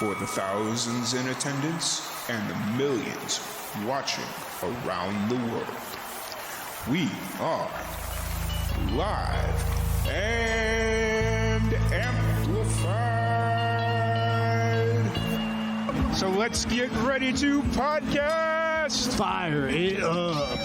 For the thousands in attendance and the millions watching around the world, we are live and amplified. So let's get ready to podcast. Fire it up.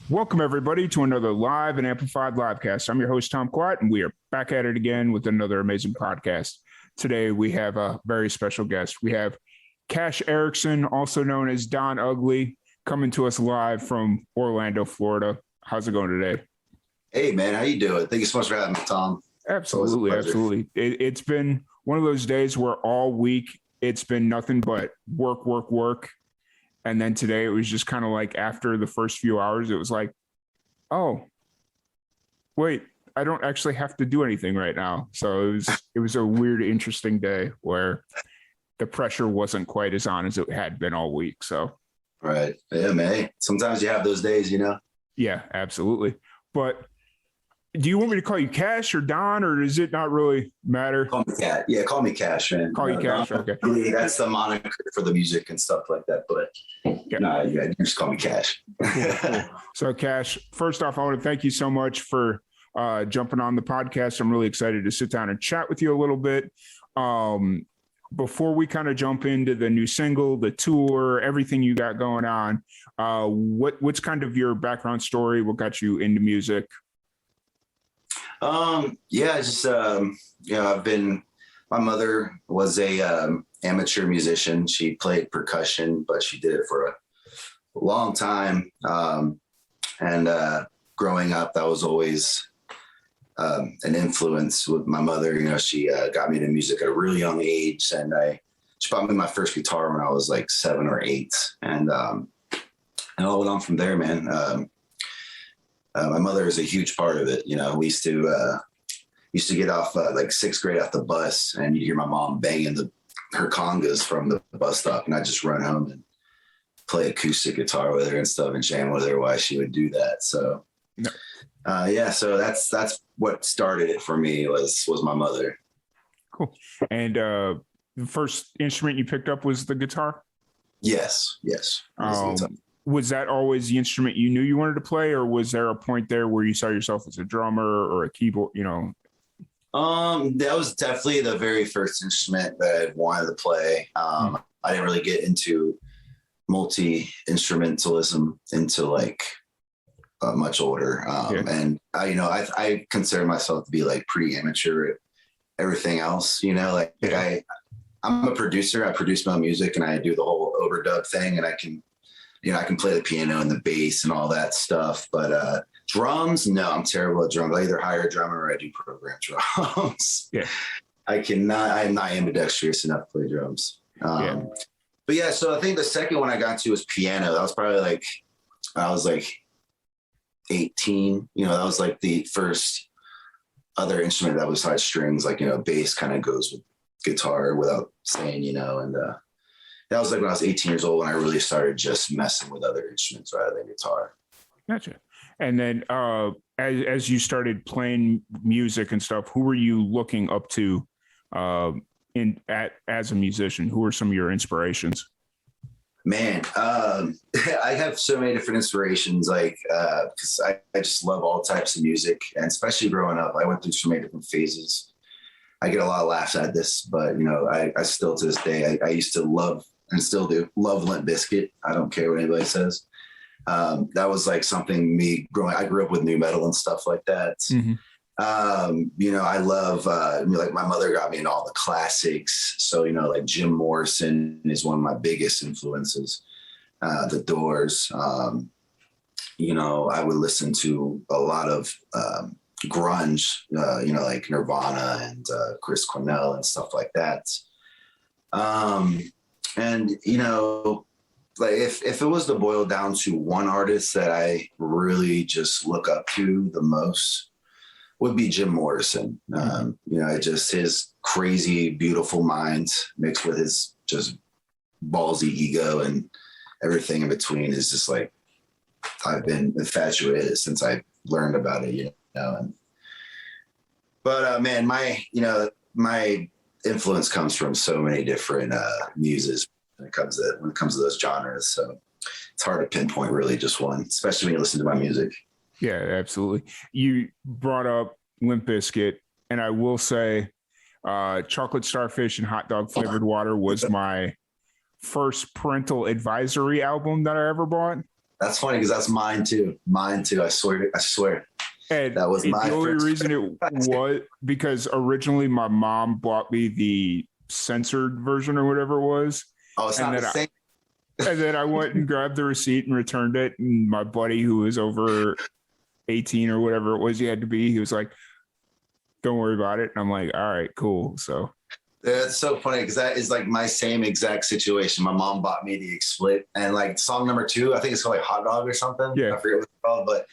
Welcome, everybody, to another live and amplified livecast. I'm your host, Tom Quat, and we are back at it again with another amazing podcast. Today, we have a very special guest. We have Cash Erickson, also known as Don Ugly, coming to us live from Orlando, Florida. How's it going today? Hey, man. How you doing? Thank you so much for having me, Tom. Absolutely, absolutely. It's been one of those days where all week it's been nothing but work. And then today it was just kind of like after the first few hours, it was like, oh, wait, I don't actually have to do anything right now. So it was a weird, interesting day where the pressure wasn't quite as on as it had been all week. So, right. Yeah, man. Sometimes you have those days, you know? Yeah, absolutely. But do you want me to call you Cash or Don, or does it not really matter? Call me Cash. Yeah, call me Cash, man. Call you Cash, Don, okay. That's the moniker for the music and stuff like that. But you just call me Cash. Cool. So, Cash, first off, I want to thank you so much for jumping on the podcast. I'm really excited to sit down and chat with you a little bit. Before we kind of jump into the new single, the tour, everything you got going on, what's kind of your background story? What got you into music? My mother was a amateur musician. She played percussion, but she did it for a long time. Growing up, that was always an influence with my mother. You know, she got me into music at a really young age, and she bought me my first guitar when I was like 7 or 8, and all went on from there, man. My mother is a huge part of it. You know, we used to get off like 6th grade off the bus, and you'd hear my mom banging her congas from the bus stop, and I'd just run home and play acoustic guitar with her and stuff and jam with her while she would do that. So, so that's what started it for me was my mother. Cool. And the first instrument you picked up was the guitar? Yes. Was that always the instrument you knew you wanted to play, or was there a point there where you saw yourself as a drummer or a keyboard, you know? That was definitely the very first instrument that I wanted to play. I didn't really get into multi-instrumentalism until like much older. And I consider myself to be like pretty amateur at everything else, you know, I'm a producer. I produce my own music and I do the whole overdub thing, and I can play the piano and the bass and all that stuff, but drums, no, I'm terrible at drums. I either hire a drummer or I do program drums. Yeah. I'm not ambidextrous enough to play drums. But yeah, so I think the second one I got to was piano. That was probably I was 18, you know, that was like the first other instrument that was besides strings, bass kind of goes with guitar without saying, you know, and that was like when I was 18 years old when I really started just messing with other instruments rather than guitar. Gotcha. And then as you started playing music and stuff, who were you looking up to as a musician? Who were some of your inspirations? Man, I have so many different inspirations, because I just love all types of music, and especially growing up, I went through so many different phases. I get a lot of laughs at this, but you know, I still to this day, I used to love and still do love Limp Bizkit. I don't care what anybody says. That was like something I grew up with new metal and stuff like that. Mm-hmm. I love, my mother got me into all the classics. So, you know, like Jim Morrison is one of my biggest influences. The Doors, I would listen to a lot of grunge, like Nirvana and Chris Cornell and stuff like that. If it was to boil down to one artist that I really just look up to the most would be Jim Morrison. His crazy, beautiful mind mixed with his just ballsy ego and everything in between is just like I've been infatuated since I learned about it, you know. But man, my influence comes from so many different muses when it comes to those genres. So it's hard to pinpoint really just one, especially when you listen to my music. Yeah, absolutely. You brought up Limp Bizkit, and I will say Chocolate Starfish and Hot Dog Flavored Water was my first Parental Advisory album that I ever bought. That's funny because that's mine too. I swear. And that was my the only first reason it was because originally my mom bought me the censored version or whatever it was. Oh, it's not the same. And then I went and grabbed the receipt and returned it. And my buddy, who was over 18 or whatever it was he had to be, he was like, don't worry about it. And I'm like, all right, cool. So it's so funny because that is like my same exact situation. My mom bought me the Split, and like song number 2, I think it's called like Hot Dog or something. Yeah. I forget what it's called, but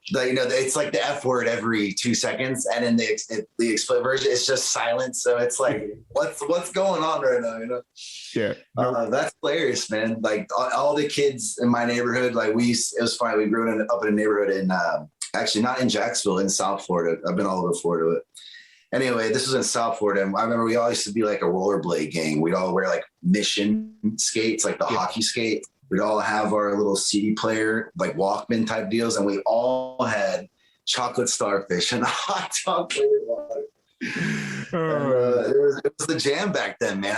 it's like the F word every 2 seconds, and in the Split version, it's just silence. So it's like, what's going on right now? You know? Yeah. That's hilarious, man. Like all the kids in my neighborhood, like it was funny. We grew up in a neighborhood in actually not in Jacksonville, in South Florida. I've been all over Florida, but anyway, this was in South Florida. And I remember we all used to be like a rollerblade gang. We'd all wear like Mission skates, like the hockey skate. We'd all have our little CD player, like Walkman type deals. And we all had Chocolate Starfish and Hot Dog Flavored Water. It was the jam back then, man.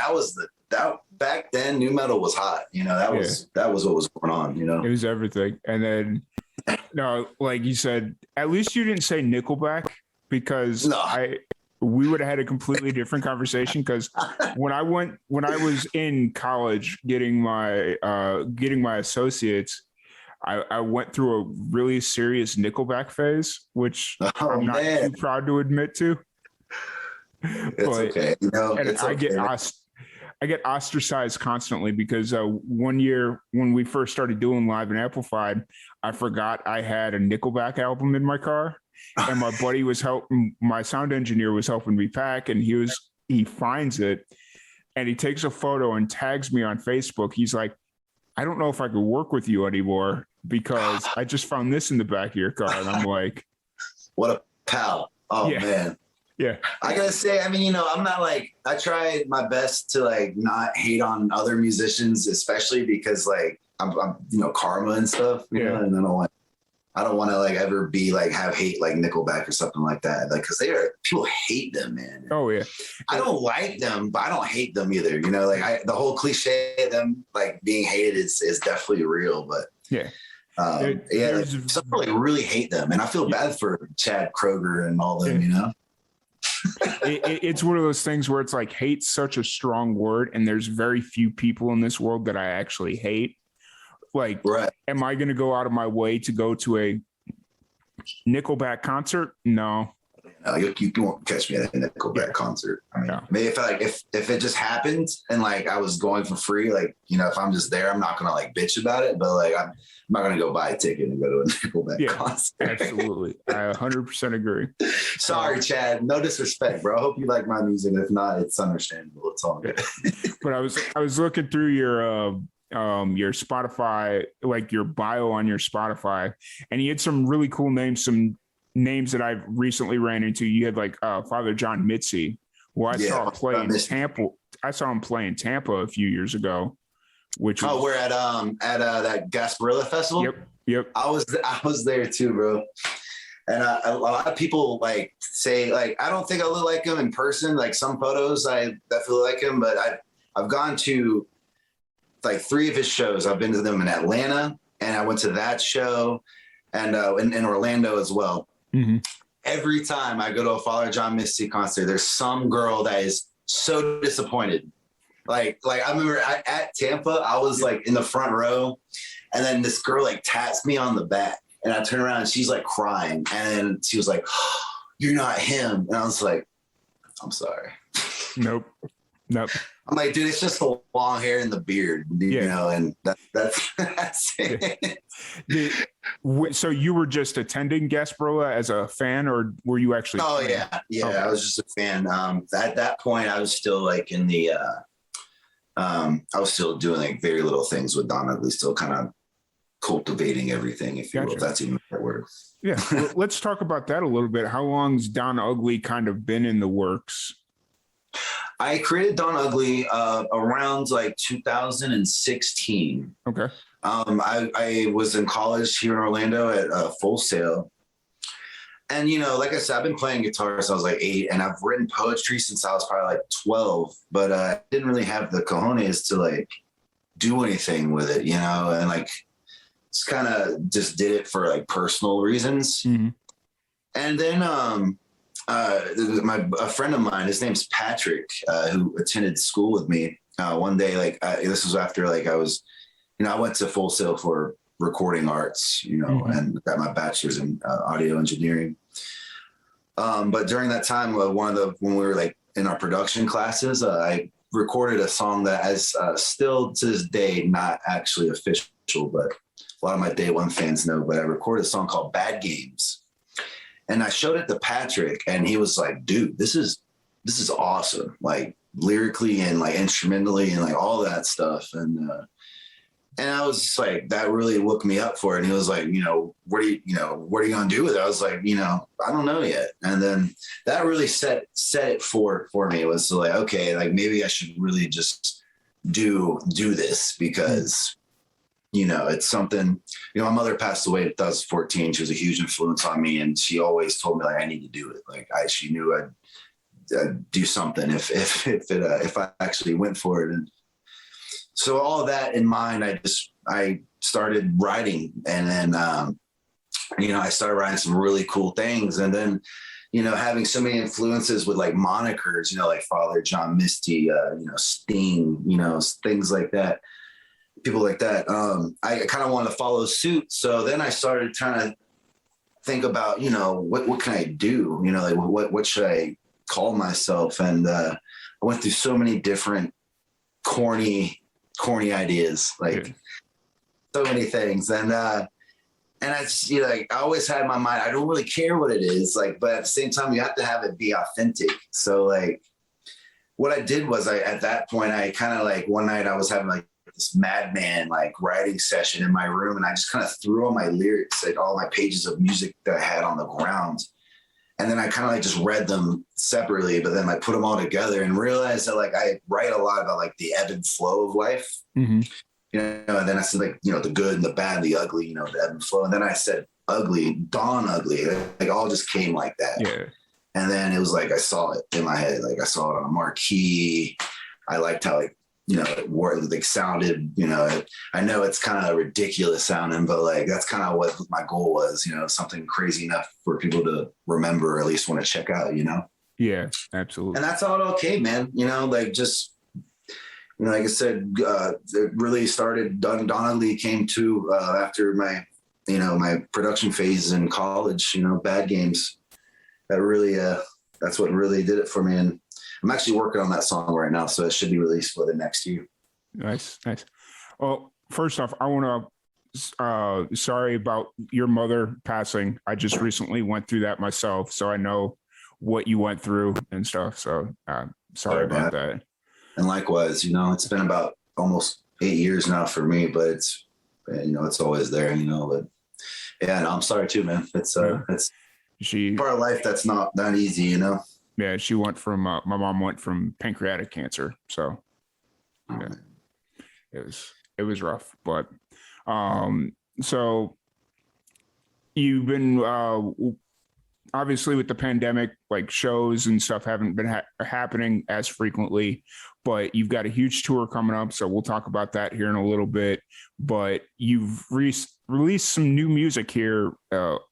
Back then, nu metal was hot. You know, that was what was going on, you know? It was everything. And then, no, like you said, at least you didn't say Nickelback, because we would have had a completely different conversation. Because when I was in college getting my associates, I went through a really serious Nickelback phase, which I'm not too proud to admit to. It's okay. You know, and I get ostracized constantly because one year when we first started doing Live and Amplified, I forgot I had a Nickelback album in my car. And my buddy my sound engineer was helping me pack, and he finds it and he takes a photo and tags me on Facebook. He's like, I don't know if I could work with you anymore because I just found this in the back of your car. And I'm like, what a pal. Oh yeah. Man. Yeah. I gotta say, I mean, you know, I'm not like, I try my best to like not hate on other musicians, especially because like I'm you know, karma and stuff, you know, and I don't want to like ever be like have hate like Nickelback or something like that. Like, cause people hate them, man. Oh yeah. I don't like them, but I don't hate them either. You know, like the whole cliche of them like being hated is definitely real, but some people really hate them. And I feel bad for Chad Kroger and all them, you know? It's one of those things where it's like hate's such a strong word, and there's very few people in this world that I actually hate. Like, am I going to go out of my way to go to a Nickelback concert? No. You won't catch me at a Nickelback concert. I mean, maybe if it just happened and like I was going for free, like, you know, if I'm just there, I'm not going to like bitch about it, but like I'm not going to go buy a ticket and go to a Nickelback concert. Absolutely. I 100% agree. Sorry, Chad. No disrespect, bro. I hope you like my music. If not, it's understandable. It's all good. But I was looking through your Spotify, like your bio on your Spotify, and you had some really cool names, some names that I've recently ran into. You had like Father John Misty, who I saw play in Tampa. I saw him play in Tampa a few years ago. We're at that Gasparilla Festival. Yep. I was there too, bro. And a lot of people like say like I don't think I look like him in person. Like some photos, I definitely look like him, but I've gone to like 3 of his shows. I've been to them in Atlanta, and I went to that show, and in Orlando as well. Mm-hmm. Every time I go to a Father John Misty concert, there's some girl that is so disappointed. Like I remember at Tampa, I was like in the front row, and then this girl like taps me on the back, and I turn around and she's like crying, and she was like, oh, "You're not him," and I was like, "I'm sorry." Nope. I'm like, dude, it's just the long hair and the beard, you know, and that's it. So you were just attending Gasparilla as a fan, or were you actually? Oh playing? Yeah. Okay. I was just a fan. At that point, I was still like in the. I was still doing like very little things with Don Ugly, still kind of cultivating everything, if you will, if that's even the right word. Yeah. Well, let's talk about that a little bit. How long's Don Ugly kind of been in the works? I created Don Ugly around like 2016. Okay. I was in college here in Orlando at Full Sail. And, you know, like I said, I've been playing guitar since I was like 8, and I've written poetry since I was probably like 12, but I didn't really have the cojones to like do anything with it, you know, and like just kind of just did it for like personal reasons. Mm-hmm. And then a friend of mine, his name's Patrick, who attended school with me one day, like this was after like I was, you know, I went to Full Sail for recording arts, you know, mm-hmm. and got my bachelor's in audio engineering. But during that time, when we were like in our production classes, I recorded a song that is still to this day not actually official, but a lot of my Day One fans know. But I recorded a song called Bad Games, and I showed it to Patrick, and he was like, "Dude, this is awesome, like lyrically and like instrumentally and like all that stuff." And I was just like, that really woke me up for it. And he was like, you know, what are you going to do with it? I was like, you know, I don't know yet. And then that really set it for me. It was like, okay, like maybe I should really just do this because, you know, it's something, you know, my mother passed away in 2014. She was a huge influence on me. And she always told me like, I need to do it. Like she knew I'd do something if I actually went for it. And so all that in mind, I started writing, and then, you know, I started writing some really cool things. And then, you know, having so many influences with like monikers, you know, like Father John Misty, you know, Sting, you know, things like that, people like that. I kind of wanted to follow suit. So then I started trying to think about, you know, what can I do? You know, like what should I call myself? And I went through so many different corny ideas, like so many things. And I just, you know, like I always had in my mind, I don't really care what it is, like, but at the same time, you have to have it be authentic. So like what I did was at that point, I kind of like one night I was having like this madman, like writing session in my room. And I just kind of threw all my lyrics, like all my pages of music that I had on the ground. And then I kind of like just read them separately, but then I put them all together and realized that like I write a lot about like the ebb and flow of life, mm-hmm. you know, and then I said like, you know, the good and the bad, the ugly, you know, the ebb and flow. And then I said ugly, Don Ugly, like all just came like that. Yeah. And then it was like, I saw it in my head. Like I saw it on a marquee. I liked how like, you know, it like sounded, you know, I know it's kind of ridiculous sounding, but like, that's kind of what my goal was, you know, something crazy enough for people to remember, or at least want to check out, you know? Yeah, absolutely. And that's all okay, man. You know, like just, you know, like I said, it really started, Don Ugly came to after my, you know, my production phase in college, you know, Bad Games. That really, that's what really did it for me. And I'm actually working on that song right now, so it should be released for the next year. Nice. Well, first off, I want to, sorry about your mother passing. I just recently went through that myself, so I know what you went through and stuff. So sorry about that. And likewise, you know, it's been about almost 8 years now for me, but it's, you know, it's always there, you know, but yeah, no, I'm sorry too, man. It's part of life that's not that easy, you know? Yeah, she went from my mom went from pancreatic cancer, so yeah, it was rough. But so you've been obviously with the pandemic, like shows and stuff haven't been happening as frequently, but you've got a huge tour coming up, so we'll talk about that here in a little bit. But you've released some new music here,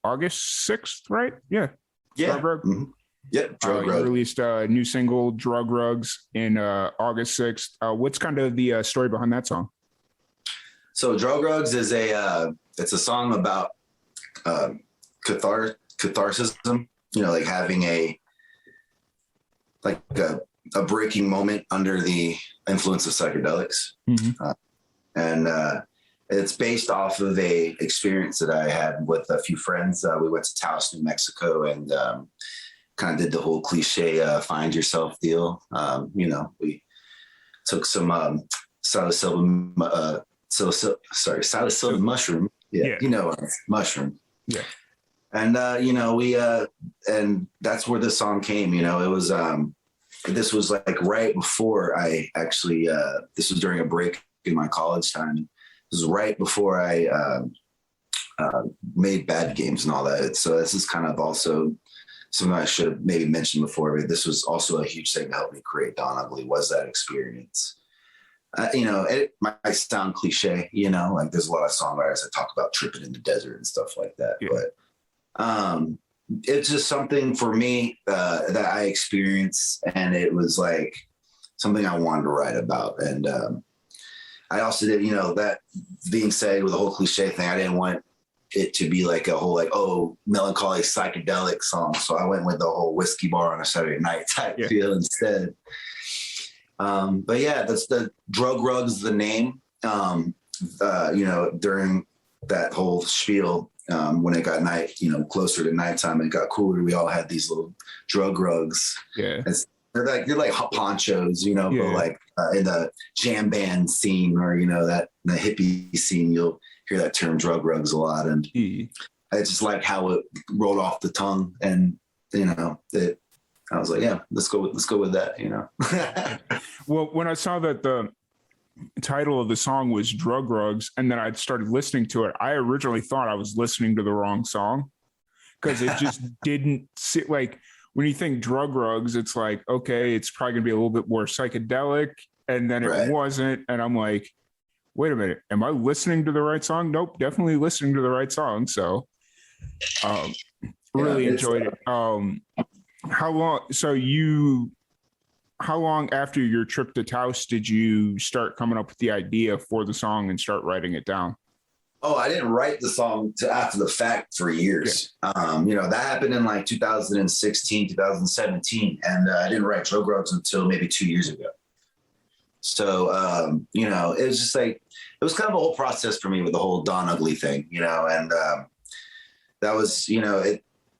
August 6th, right? Yeah. Mm-hmm. Yep, Drug Rug. You released a new single, Drug Rugs, in August 6th. What's kind of the story behind that song? So Drug Rugs is it's a song about catharsis, you know, like having a breaking moment under the influence of psychedelics. Mm-hmm. And it's based off of a experience that I had with a few friends. We went to Taos, New Mexico, and kind of did the whole cliche find yourself deal. You know, we took some psilocybin mushroom, Yeah. Mushroom. Yeah. And, and that's where the song came, it was, this was like right before I actually, this was during a break in my college time. This was right before I made Bad Games and all that. So this is kind of also something I should have maybe mentioned before, but this was also a huge thing to help me create Don Ugly, was that experience. It might sound cliche, like there's a lot of songwriters that talk about tripping in the desert and stuff like that. Yeah. But it's just something for me that I experienced, and it was like something I wanted to write about. And I also did, that being said, with the whole cliche thing, I didn't want it to be like a whole melancholy psychedelic song. So I went with the whole whiskey bar on a Saturday night type feel instead. But yeah, that's the Drug Rugs, the name. During that whole spiel, when it got night, closer to nighttime, it got cooler. We all had these little drug rugs. Yeah. They're like ponchos, but like in the jam band scene or, that the hippie scene, you'll hear that term drug rugs a lot. And I just like how it rolled off the tongue, and, I was like, yeah, let's go with that, Well, when I saw that the title of the song was Drug Rugs, and then I started listening to it, I originally thought I was listening to the wrong song, because it just didn't sit like, when you think drug rugs, it's like, okay, it's probably gonna be a little bit more psychedelic, and then it wasn't. And I'm like, wait a minute, am I listening to the right song? Nope, definitely listening to the right song. So really enjoyed it. How long after your trip to Taos did you start coming up with the idea for the song and start writing it down? Oh, I didn't write the song after the fact for years. Yeah. That happened in like 2016, 2017. And I didn't write Drug Rugs until maybe 2 years ago. So, it was just like, it was kind of a whole process for me with the whole Don Ugly thing, and that was,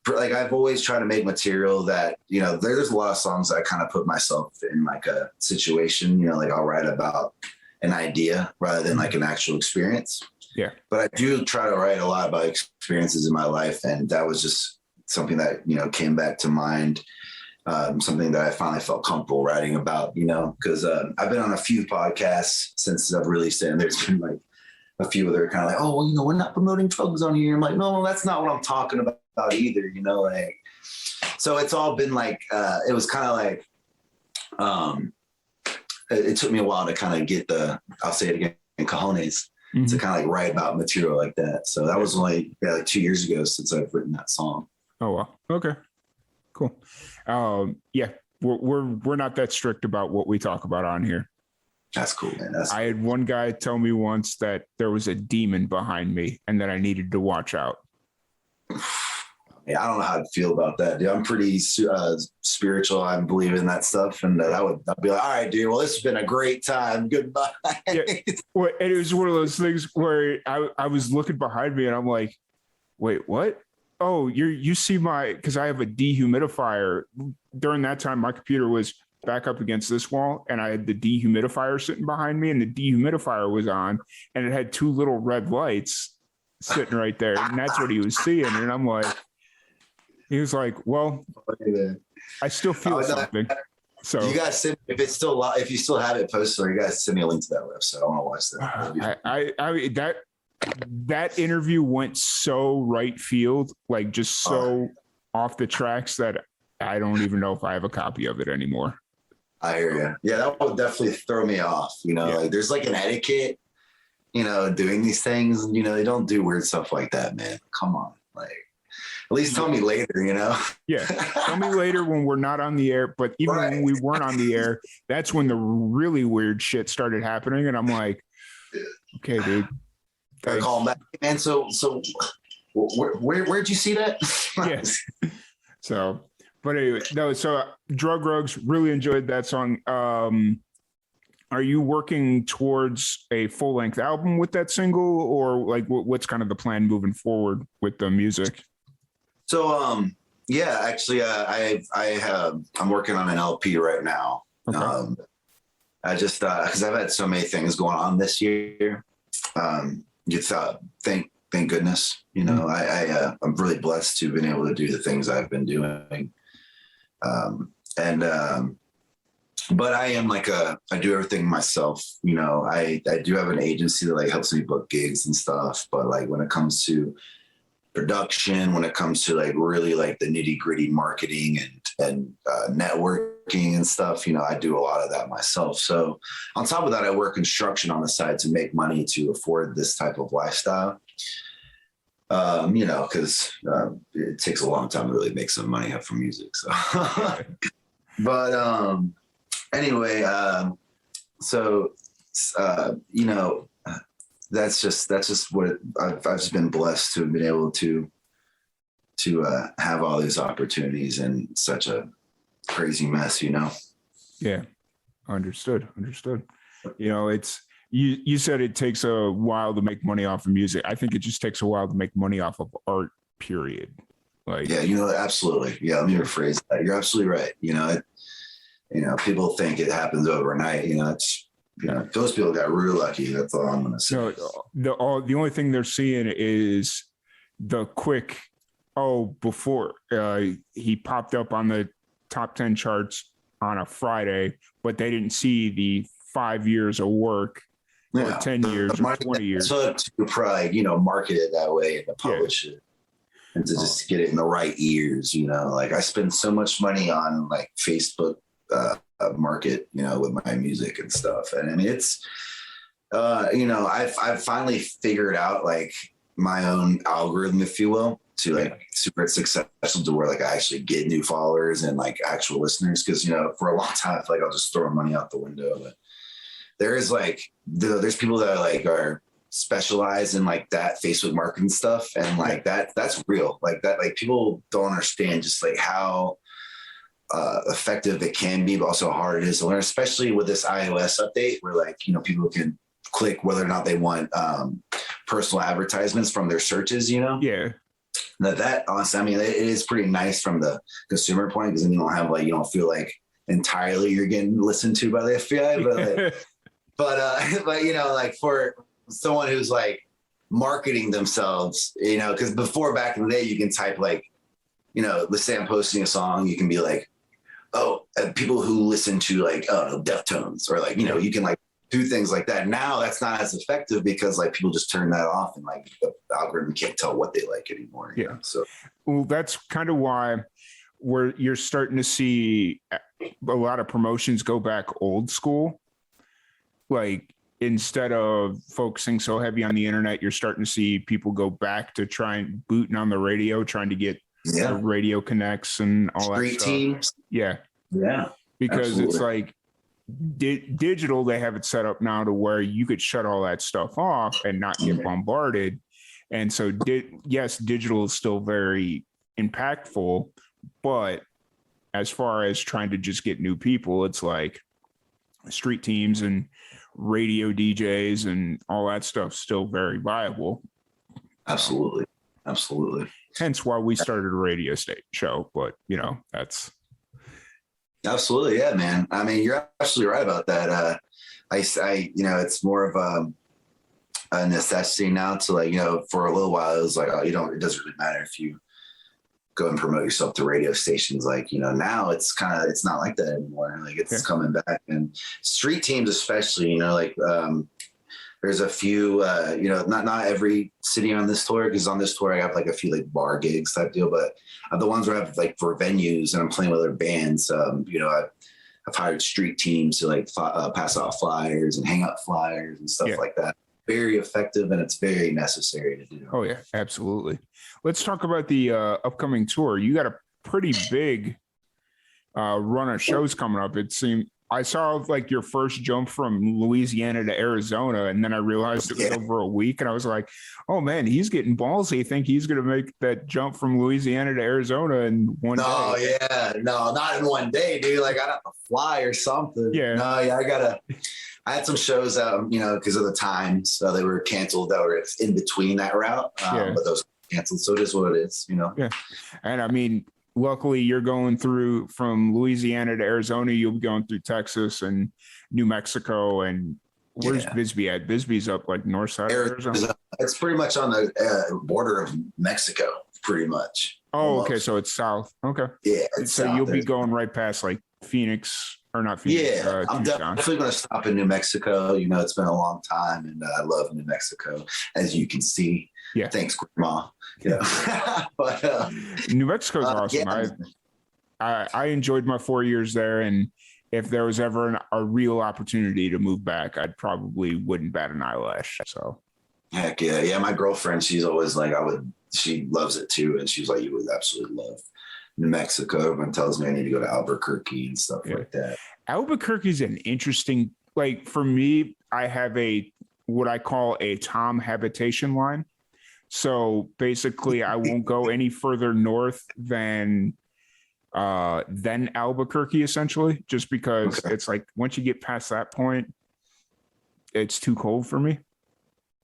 like I've always tried to make material that, there's a lot of songs that I kind of put myself in like a situation, like I'll write about an idea rather than like an actual experience. Yeah. But I do try to write a lot about experiences in my life. And that was just something that, came back to mind. Something that I finally felt comfortable writing about, because I've been on a few podcasts since I've released it. And there's been like a few that are kind of like, oh, well, we're not promoting drugs on here. I'm like, no, that's not what I'm talking about either, like, so it's all been like, it was kind of like, it took me a while to kind of get I'll say it again, cojones, to kind of like write about material like that. So that was only like 2 years ago since I've written that song. Oh, wow. Okay, cool. Yeah, we're not that strict about what we talk about on here. That's cool, man. I had one guy tell me once that there was a demon behind me and that I needed to watch out. Yeah, I don't know how to feel about that, dude. I'm pretty spiritual. I believe in that stuff. And I'd be like, all right, dude, well, this has been a great time. Goodbye. Yeah. Well, and it was one of those things where I was looking behind me and I'm like, wait, what? Oh, you see because I have a dehumidifier. During that time, my computer was back up against this wall and I had the dehumidifier sitting behind me, and the dehumidifier was on and it had two little red lights sitting right there. And that's what he was seeing. And I'm like, he was like, well, I still feel something. So you guys send, if you still have it posted, or you guys send me a link to that website. I want to watch that. That interview went so right field, like just so off the tracks that I don't even know if I have a copy of it anymore. I hear you. Yeah, that would definitely throw me off. Like there's like an etiquette, doing these things. They don't do weird stuff like that, man. Come on, like. At least tell me later, Yeah, tell me later when we're not on the air. But even when we weren't on the air, that's when the really weird shit started happening. And I'm like, okay, dude. Gotta call him back, man. So where'd you see that? Yes. So, but anyway, no. So Drug Rugs, really enjoyed that song. Are you working towards a full length album with that single, or like what's kind of the plan moving forward with the music? So, yeah, actually, I'm working on an LP right now. Okay. I just, cause I've had so many things going on this year. thank goodness. You know, I'm really blessed to have been able to do the things I've been doing. But I am I do everything myself. You know, I do have an agency that like helps me book gigs and stuff. But like when it comes to production, when it comes to like really like the nitty gritty marketing and networking and stuff, you know, I do a lot of that myself. So on top of that, I work construction on the side to make money to afford this type of lifestyle. You know, because it takes a long time to really make some money from music. So, but anyway, you know, that's just what I've just been blessed to have been able to have all these opportunities in such a crazy mess, you know? Yeah. Understood. You know, it's, you said it takes a while to make money off of music. I think it just takes a while to make money off of art, period. Like, yeah, you know, absolutely. Yeah. Let me rephrase that. You're absolutely right. You know, people think it happens overnight, you know, those people got real lucky. That's all I'm going to say. No, the only thing they're seeing is the quick, before he popped up on the top 10 charts on a Friday, but they didn't see the 5 years of work or 10 years or 20 years. To probably, you know, market it that way and to publish it and to just get it in the right ears, you know, like I spend so much money on like Facebook market, you know, with my music and stuff. And I mean, it's, you know, I've finally figured out like my own algorithm, if you will, to like super successful to where like I actually get new followers and like actual listeners. Cause you know, for a long time, I feel like I'll just throw money out the window, but there is like, there's people that are specialized in like that Facebook marketing stuff. And like that's real. Like that, like people don't understand just like how effective it can be, but also how hard it is to learn, especially with this iOS update where like, you know, people can click whether or not they want personal advertisements from their searches, you know? Yeah. That honestly, I mean, it is pretty nice from the consumer point because then you don't have like, you don't feel like entirely you're getting listened to by the FBI, but like, but you know, like for someone who's like marketing themselves, you know, because before back in the day, you can type like, you know, let's say I'm posting a song, you can be like, people who listen to like, Deftones or like, you know, you can like do things like that. Now that's not as effective because like people just turn that off and like the algorithm can't tell what they like anymore. Yeah. Know? So, well, that's kind of why you're starting to see a lot of promotions go back old school. Like instead of focusing so heavy on the internet, you're starting to see people go back to trying booting on the radio, trying to get radio connects and all Street that stuff. Teams. Yeah. Because absolutely. It's like digital, they have it set up now to where you could shut all that stuff off and not get bombarded. And so yes, digital is still very impactful, but as far as trying to just get new people, it's like street teams and radio DJs and all that stuff still very viable. Absolutely. Hence why we started a radio show, but you know, that's absolutely. Yeah, man. I mean, you're absolutely right about that. I, you know, it's more of a necessity now to like, you know, for a little while, it was like, it doesn't really matter if you go and promote yourself to radio stations. Like, you know, now it's not like that anymore. Like it's coming back, and street teams, especially, you know, like, there's a few, you know, not every city on this tour, because on this tour I have like a few like bar gigs type deal, but the ones where I have like for venues and I'm playing with other bands, you know, I've hired street teams to like pass out flyers and hang up flyers and stuff like that. Very effective, and it's very necessary to do. Oh yeah, absolutely. Let's talk about the upcoming tour. You got a pretty big run of shows coming up. It seemed I saw like your first jump from Louisiana to Arizona, and then I realized it was over a week, and I was like, "Oh man, he's getting ballsy. I think he's going to make that jump from Louisiana to Arizona in one day." No, yeah, no, not in one day, dude. Like I'd have to fly or something. Yeah, no, yeah, I had some shows out, you know, because of the times they were canceled that were in between that route, but those were canceled. So it is what it is, you know. Yeah, and I mean, luckily you're going through from Louisiana to Arizona. You'll be going through Texas and New Mexico and Where's Bisbee at? Bisbee's up like north side of Arizona. It's pretty much on the border of Mexico, pretty much. Oh, almost. Okay. So it's south. Okay. Yeah. So you'll be going right past like Phoenix or not Phoenix. Yeah. I'm definitely going to stop in New Mexico. You know, it's been a long time and I love New Mexico, as you can see. Yeah. Thanks, Grandma. Yeah. But New Mexico's awesome. Yeah. I enjoyed my 4 years there. And if there was ever a real opportunity to move back, I'd probably wouldn't bat an eyelash. So. Heck yeah. Yeah. My girlfriend, she's always like, she loves it too. And she's like, you would absolutely love New Mexico. Everyone tells me I need to go to Albuquerque and stuff like that. Albuquerque's an interesting, like for me, I have what I call a Tom habitation line. So basically I won't go any further north than Albuquerque, essentially, just because it's like, once you get past that point, it's too cold for me.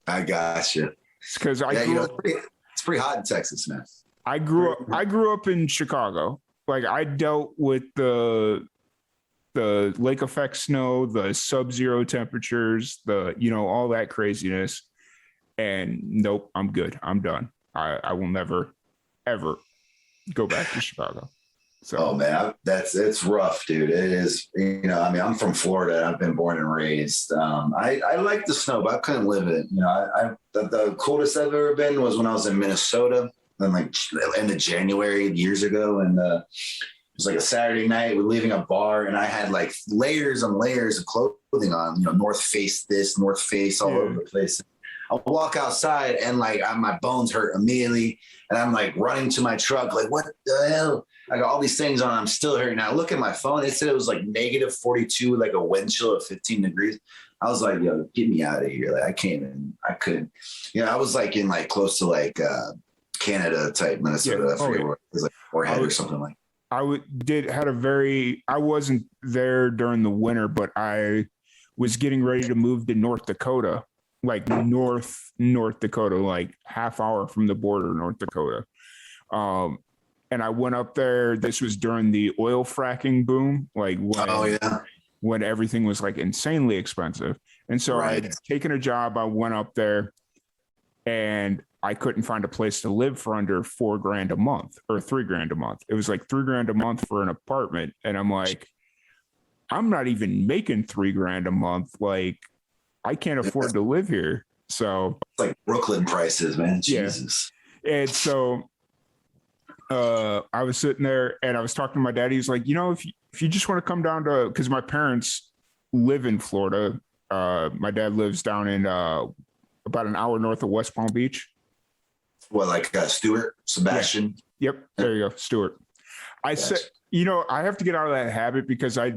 I gotcha. Because it's pretty hot in Texas, man. I grew up in Chicago. Like I dealt with the lake effect snow, the sub-zero temperatures, all that craziness. And nope, I'm good. I'm done. I will never, ever go back to Chicago. So, oh man, it's rough, dude. It is, I'm from Florida. I've been born and raised. I like the snow, but I couldn't live in it. The coldest I've ever been was when I was in Minnesota, and like end of January years ago, and it was like a Saturday night. We're leaving a bar, and I had like layers and layers of clothing on. North Face this, North Face all over the place. I'll walk outside, and like my bones hurt immediately, and I'm like running to my truck, like what the hell? I got all these things on. I'm still hurting. I look at my phone. It said it was like negative 42, like a wind chill of 15 degrees. I was like, yo, get me out of here. Like I couldn't. I was like in like close to like Canada type Minnesota. I forget where it was, like Moorhead or something like. I wasn't there during the winter, but I was getting ready to move to North Dakota, like North Dakota, like half hour from the border, North Dakota. And I went up there. This was during the oil fracking boom, like when everything was like insanely expensive. And so I had taken a job. I went up there and I couldn't find a place to live for under $4,000 a month or $3,000 a month. It was like $3,000 a month for an apartment. And I'm like, I'm not even making $3,000 a month. Like I can't afford to live here. So it's like Brooklyn prices, man. Jesus. Yeah. And so I was sitting there and I was talking to my dad. He's like, if you just want to come down to, because my parents live in Florida. My dad lives down in about an hour north of West Palm Beach. Well, like Stuart, Sebastian. Yeah. Yep. There you go. Stuart. I said, I have to get out of that habit because I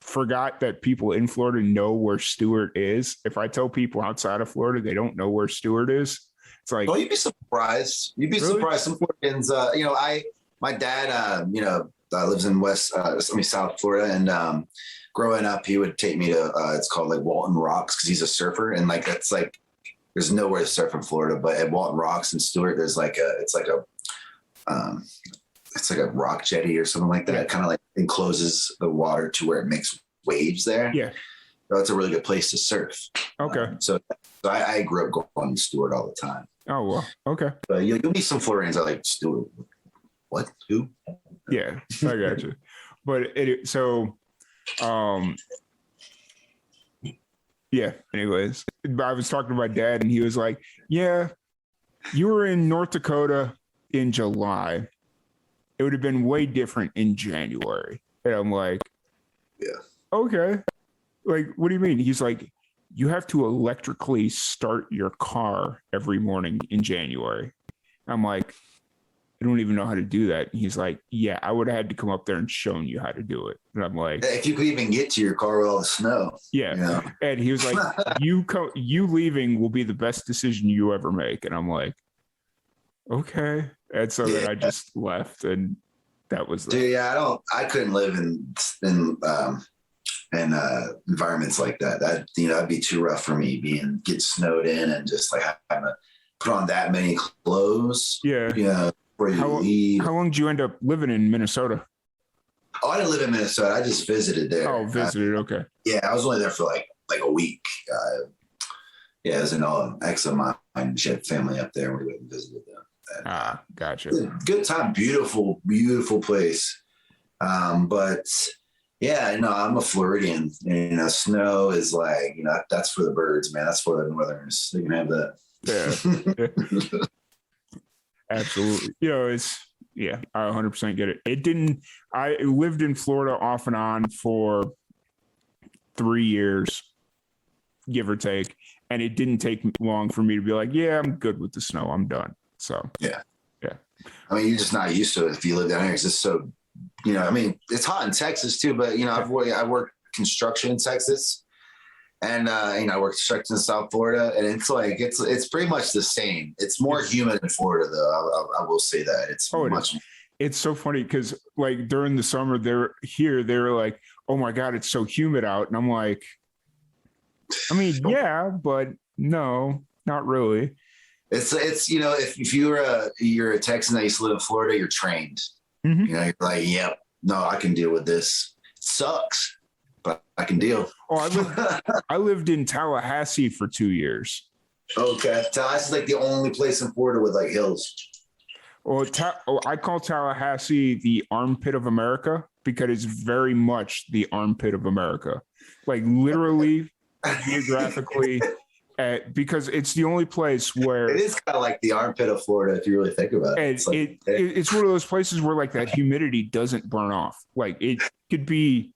forgot that people in Florida know where Stuart is. If I tell people outside of Florida, they don't know where Stuart is. It's like, you'd be surprised. You'd be surprised. Some Floridians, my dad, lives in South Florida, and growing up, he would take me to it's called like Walton Rocks because he's a surfer, and like that's like there's nowhere to surf in Florida, but at Walton Rocks and Stuart, there's like it's like a rock jetty or something like that. It kind of like encloses the water to where it makes waves there. Yeah. So it's a really good place to surf. Okay. So I grew up going to Stuart all the time. Oh, well. Okay. But you'll meet some Floridians that like Stuart. What? Who? Yeah, I got you. But anyways, I was talking to my dad and he was like, yeah, you were in North Dakota in July. It would have been way different in January. And I'm like, yeah, okay. Like, what do you mean? He's like, you have to electrically start your car every morning in January. I'm like, I don't even know how to do that. And he's like, yeah, I would have had to come up there and shown you how to do it. And I'm like, if you could even get to your car with all the snow. Yeah. And he was like, you leaving will be the best decision you ever make. And I'm like, okay. And so then I just left, and that was dude, I couldn't live in environments like that. That'd be too rough for me, get snowed in and just like having to put on that many clothes. Yeah. Before you leave. How long did you end up living in Minnesota? Oh, I didn't live in Minnesota. I just visited there. Oh, visited. Okay. Yeah. I was only there for like like a week. Yeah, it was an ex of mine. She had family up there, and we went and visited them. And, gotcha. good time. Beautiful, beautiful place. But yeah, I'm a Floridian. And, snow is like, that's for the birds, man. That's for the Northerners. They can have that. Yeah. Absolutely. I 100% get it. I lived in Florida off and on for 3 years, give or take. And it didn't take long for me to be like, yeah, I'm good with the snow. I'm done. So, yeah. I mean, you're just not used to it if you live down here. It's just so, it's hot in Texas too, but, I worked construction in Texas. And, I work construction in South Florida, and it's like, it's pretty much the same. It's more humid in Florida, though. I will say that it's so funny because like during the summer they were like, oh my God, it's so humid out. And I'm like, I mean, yeah, but no, not really. It's if you're a Texan that used to live in Florida, you're trained. Mm-hmm. You're like, yep, no, I can deal with this. It sucks, but I can deal. I lived in Tallahassee for 2 years. Okay. Tallahassee's like the only place in Florida with like hills. Well, I call Tallahassee the armpit of America because it's very much the armpit of America. Like literally, geographically, because it's the only place where it is kind of like the armpit of Florida if you really think about it. It's one of those places where like that humidity doesn't burn off. Like it could be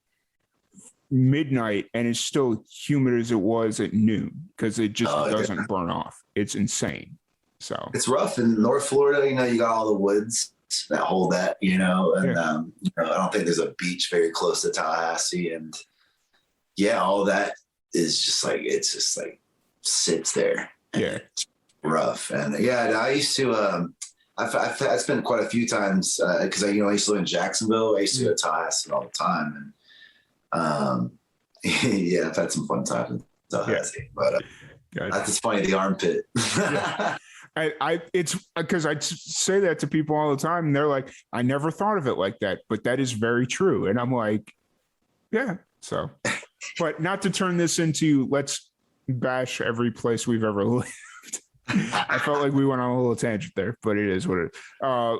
midnight and it's still humid as it was at noon because it just doesn't burn off. It's insane. So it's rough in North Florida. You got all the woods that hold that. And I don't think there's a beach very close to Tallahassee, and all that is just like it's sits there. Yeah, it's rough. And I used to. I spent quite a few times because I used to live in Jacksonville. I used to go to Tallahassee all the time, and I've had some fun times in Tallahassee. But that's funny. The armpit. Yeah. It's because I say that to people all the time, and they're like, I never thought of it like that, but that is very true. And I'm like, yeah. So, but not to turn this into let's bash every place we've ever lived. I felt like we went on a little tangent there, but it is what it is.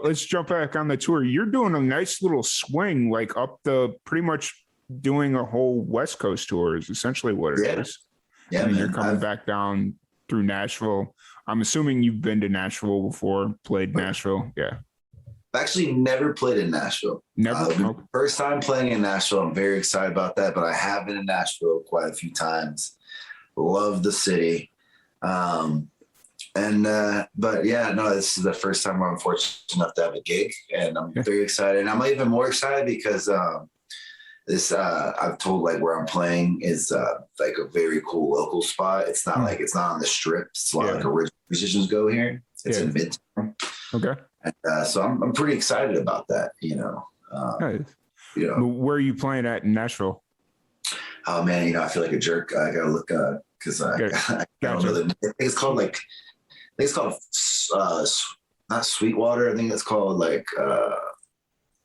Let's jump back on the tour. You're doing a nice little swing, like up pretty much doing a whole West Coast tour is essentially what it is. Yeah, you're coming back down through Nashville. I'm assuming you've been to Nashville before, played Nashville. Yeah. I've actually never played in Nashville. Never? First time playing in Nashville. I'm very excited about that, but I have been in Nashville quite a few times. Love the city. But this is the first time where I'm fortunate enough to have a gig, and I'm very excited. And I'm even more excited because I've told like where I'm playing is like a very cool local spot. It's not like it's not on the strip. It's a lot like original musicians go here. It's in Midtown. Okay. And, so I'm pretty excited about that. Nice. Where are you playing at in Nashville? Oh man, I feel like a jerk. I gotta look because I don't know. I think it's called not Sweetwater. I think it's called like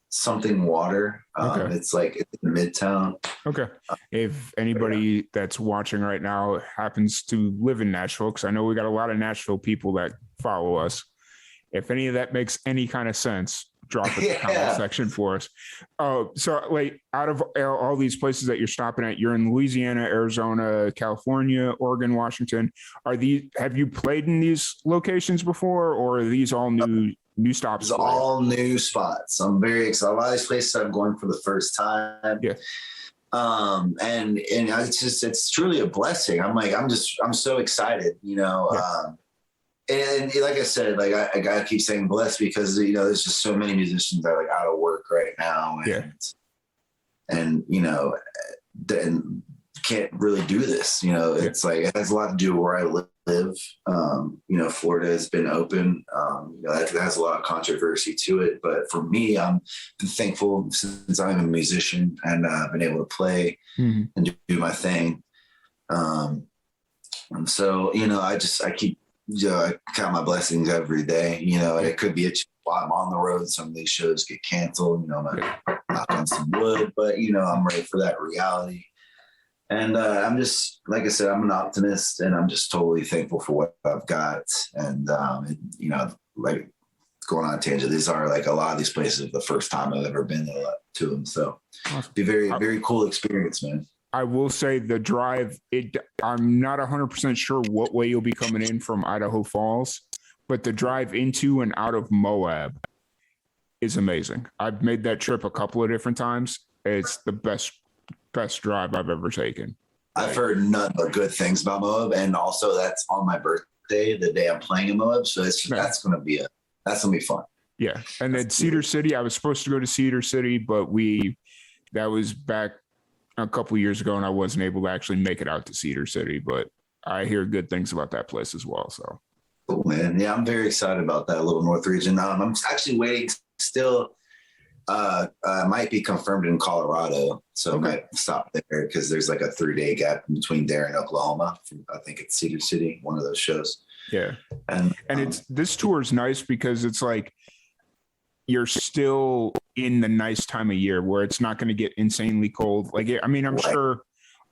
something water. Okay. It's like it's in Midtown. Okay. If anybody that's watching right now happens to live in Nashville, because I know we got a lot of Nashville people that follow us. If any of that makes any kind of sense, drop it in the comment section for us. So like out of all these places that you're stopping at, you're in Louisiana, Arizona, California, Oregon, Washington. Have you played in these locations before, or are these all new stops? It's all new spots. I'm very excited. A lot of these places I'm going for the first time. Yeah. And it's truly a blessing. I'm so excited, and like I said, like I gotta keep saying blessed because there's just so many musicians that are like out of work right now, and then can't really do this. It's like it has a lot to do with where I live. Florida has been open. That has a lot of controversy to it, but for me, I'm thankful since I'm a musician and I've been able to play and do my thing. And so I keep. I count my blessings every day, and it could be a while I'm on the road. Some of these shows get canceled, I'm gonna knock on some wood, but I'm ready for that reality. And I'm just, like I said, I'm an optimist, and I'm just totally thankful for what I've got. And, you know, like, going on a tangent, these are like a lot of these places the first time I've ever been to them. So Awesome. be very, very cool experience, man. I will say the drive, I'm not 100% sure what way you'll be coming in from Idaho Falls, but the drive into and out of Moab is amazing. I've made that trip a couple of different times. It's the best drive I've ever taken. I've heard none but good things about Moab, and also that's on my birthday, the day I'm playing in Moab. So that's gonna be fun. Yeah, and then Cedar City, I was supposed to go to Cedar City, but that was back a couple of years ago, and I wasn't able to actually make it out to Cedar City. But I hear good things about that place as well. So cool, man. Yeah, I'm very excited about that little North region. I'm actually waiting still. Might be confirmed in Colorado, so I might stop there because there's like a 3-day gap between there and Oklahoma. I think it's Cedar City, one of those shows. Yeah, and this tour is nice because it's like you're still in the nice time of year where it's not going to get insanely cold. Like, I mean, I'm sure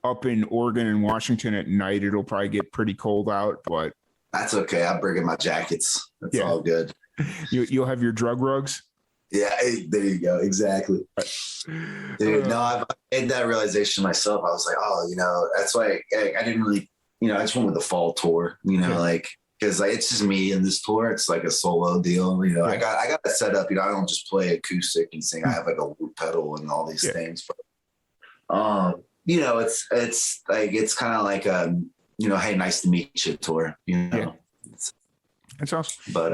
up in Oregon and Washington at night it'll probably get pretty cold out, but that's okay. I'm bringing my jackets. That's all good. You'll have your drug rugs. Yeah, there you go. Exactly. Dude, no, I've made that realization myself. I was like, oh, you know, that's why I didn't really, you know, I just went with the fall tour, you know, like, because like, it's just me in this tour. It's like a solo deal. You know, I got it set up. You know, I don't just play acoustic and sing. I have like a loop pedal and all these things. But, you know, it's like, it's kind of like, you know, hey, nice to meet you tour, you know. That's awesome. But,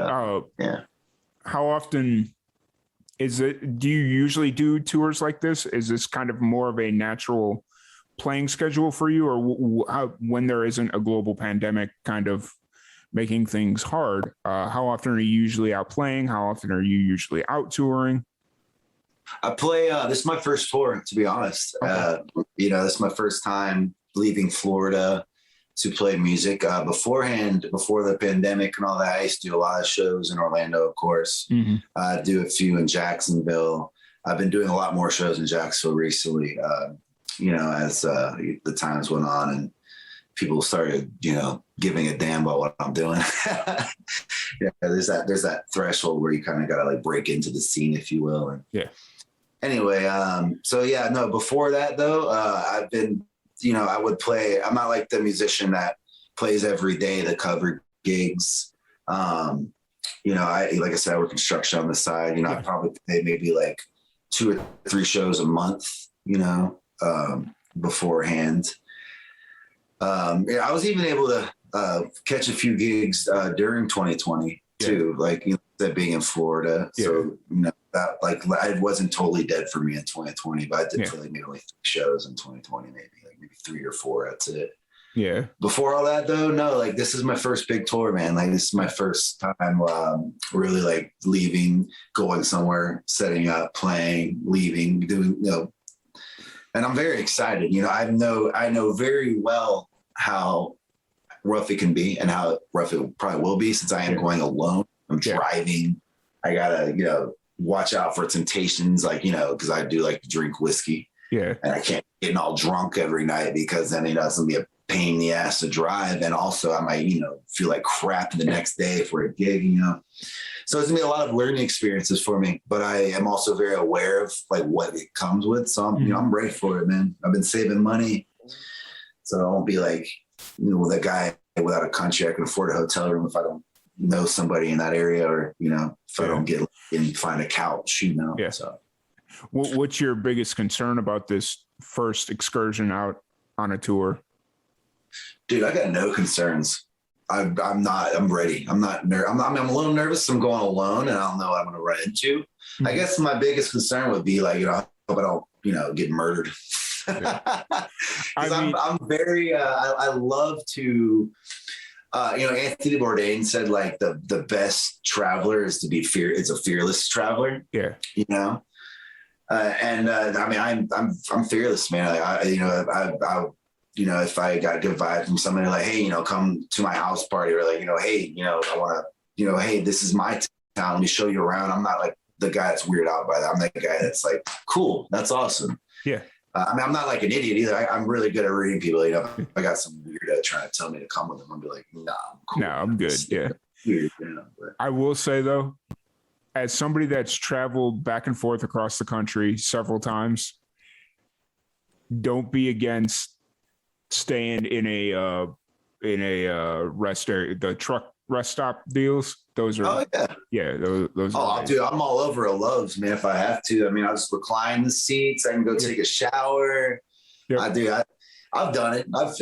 how often do you usually do tours like this? Is this kind of more of a natural playing schedule for you, or when there isn't a global pandemic kind of making things hard, how often are you usually out playing? How often are you usually out touring? I play, this is my first tour, to be honest. You know, this is my first time leaving Florida to play music. Beforehand, before the pandemic and all that, I used to do a lot of shows in Orlando, of course. Do a few in Jacksonville. I've been doing a lot more shows in Jacksonville recently, you know, as the times went on and people started, you know, giving a damn about what I'm doing. There's that threshold where you kind of got to like break into the scene, if you will. And anyway, before that though, I've been, you know, I would play. I'm not like the musician that plays every day, the cover gigs. You know, like I said, I work construction on the side. You know, I probably play maybe like 2 or 3 shows a month, you know, beforehand. I was even able to catch a few gigs during 2020 too, like, you know, that being in Florida. So, you know, that like it wasn't totally dead for me in 2020, but I did play maybe like 3 shows in 2020, maybe 3 or 4. That's it. Yeah. Before all that though, no, like this is my first big tour, man. Like this is my first time really like leaving, going somewhere, setting up, playing, leaving, doing, you know, and I'm very excited. You know, I know very well how rough it can be and how rough it probably will be since I am going alone. I'm driving. I gotta, you know, watch out for temptations, like, you know, because I do like to drink whiskey. And I can't get all drunk every night because then, you know, it's gonna be a pain in the ass to drive. And also I might, you know, feel like crap the next day for a gig, you know. So it's gonna be a lot of learning experiences for me, but I am also very aware of like what it comes with. So I'm, you know, I'm ready for it, man. I've been saving money. So I won't be like, you know, that guy without a country. I can afford a hotel room if I don't know somebody in that area, or, you know, if I don't get and find a couch, you know. So what's your biggest concern about this first excursion out on a tour? Dude, I got no concerns. I'm ready. I'm not I'm a little nervous. I'm going alone and I don't know what I'm going to run into. I guess my biggest concern would be like, you know, I hope I don't, you know, get murdered. I'm very, I love to, you know, Anthony Bourdain said like the best traveler is a fearless traveler. You know? I mean, I'm fearless, man. You know, if I got a good vibe from somebody like, hey, you know, come to my house party, or like, you know, hey, you know, I want to, you know, hey, this is my town. Let me show you around. I'm not like the guy that's weirded out by that. I'm that guy that's like, cool. That's awesome. I mean, I'm not like an idiot either. I'm really good at reading people. You know, I got some weirdo trying to tell me to come with them. I'll be like, nah, I'm cool. No, I'm good. Yeah. Weird, you know, but. I will say though, as somebody that's traveled back and forth across the country several times, don't be against staying in a rest area. The truck rest stop deals. Those are, those Oh, are dude, I'm all over a Love's, man. If I have to, I mean, I'll just recline the seats. I can go take a shower. Yep. I've done it. I've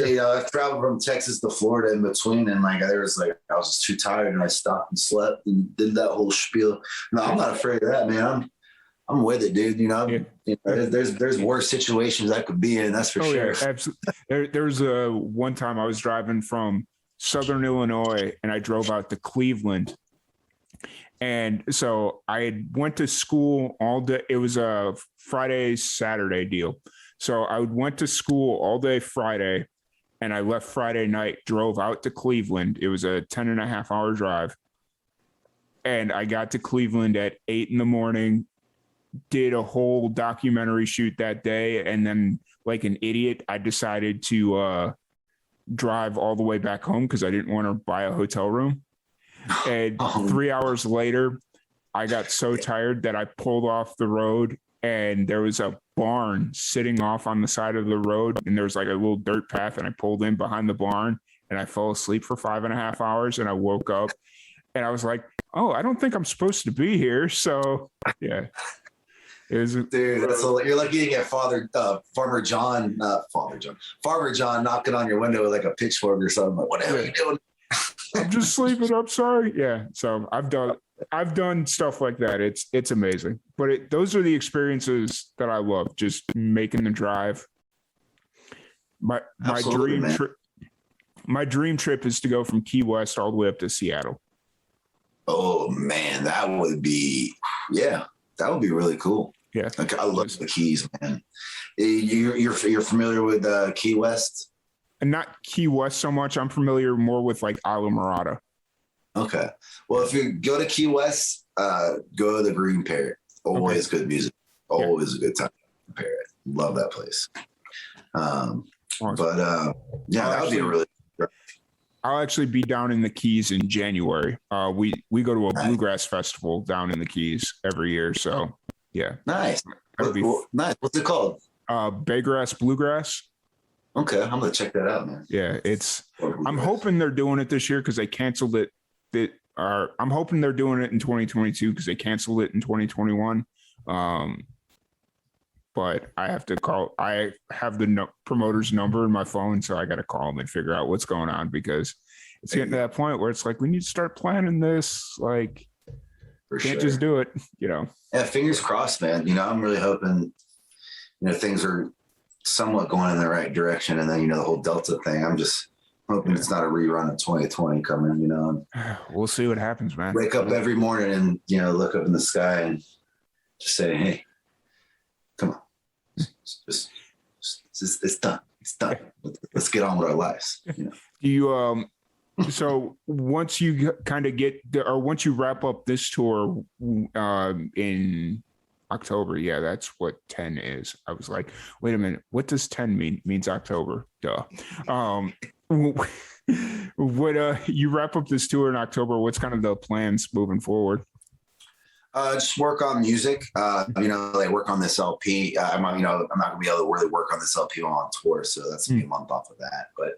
traveled from Texas to Florida in between, and like I was just too tired, and I stopped and slept and did that whole spiel. No, I'm not afraid of that, man. I'm with it, dude. You know, there's worse situations I could be in. That's for sure. Yeah, absolutely. There's one time I was driving from Southern Illinois, and I drove out to Cleveland. And so I went to school all day. It was a Friday, Saturday deal. So I went to school all day Friday, and I left Friday night, drove out to Cleveland. It was a 10.5-hour drive. And I got to Cleveland at 8 a.m, did a whole documentary shoot that day. And then like an idiot, I decided to drive all the way back home because I didn't want to buy a hotel room. And 3 hours later, I got so tired that I pulled off the road, and there was a barn sitting off on the side of the road, and there was like a little dirt path, and I pulled in behind the barn, and I fell asleep for 5.5 hours, and I woke up, and I was like, oh, I don't think I'm supposed to be here. So yeah. Dude, you're lucky to get Farmer John knocking on your window with like a pitchfork or something. Like, what the hell are you doing? I'm just sleeping. I'm sorry. Yeah. So I've done stuff like that. It's amazing. But those are the experiences that I love. Just making the drive. My dream trip is to go from Key West all the way up to Seattle. Oh man, that would be really cool. Yeah. Like, I love the Keys, man. You're familiar with Key West? And not Key West so much. I'm familiar more with like Isla Morada. Okay. Well, if you go to Key West, go to the Green Parrot. Always good music. Always a good time. Parrot. Love that place. Awesome. But that would be a really. I'll actually be down in the Keys in January. We go to a bluegrass festival down in the Keys every year. So yeah. Nice. Nice. What's it called? Grass Bluegrass. Okay, I'm gonna check that out, man. Yeah, I'm hoping they're doing it this year because they canceled it. I'm hoping they're doing it in 2022 because they canceled it in 2021. But I have to call. I have the promoter's number in my phone, so I got to call them and figure out what's going on because it's getting to that point where it's like we need to start planning this. Like, can't just do it, you know. Yeah, fingers crossed, man. You know, I'm really hoping, things are somewhat going in the right direction. And then, the whole Delta thing, I'm just hoping it's not a rerun of 2020 coming, We'll see what happens, man. Wake up every morning and, look up in the sky and just say, hey, come on. It's done. It's done. Let's get on with our lives. So once you kind of once you wrap up this tour in October, that's what 10 is. I was like, wait a minute, what does 10 mean? It means October. Duh. What you wrap up this tour in October, what's kind of the plans moving forward? Just work on music, work on this LP. I'm not gonna be able to really work on this LP while on tour. So that's gonna be a month off of that. But,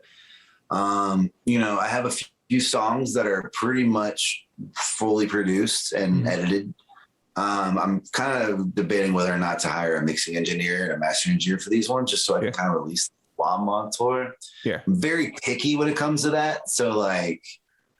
I have a few songs that are pretty much fully produced and edited. I'm kind of debating whether or not to hire a mixing engineer and a mastering engineer for these ones, just so I can kind of release while I'm on tour. Yeah. I'm very picky when it comes to that. So like,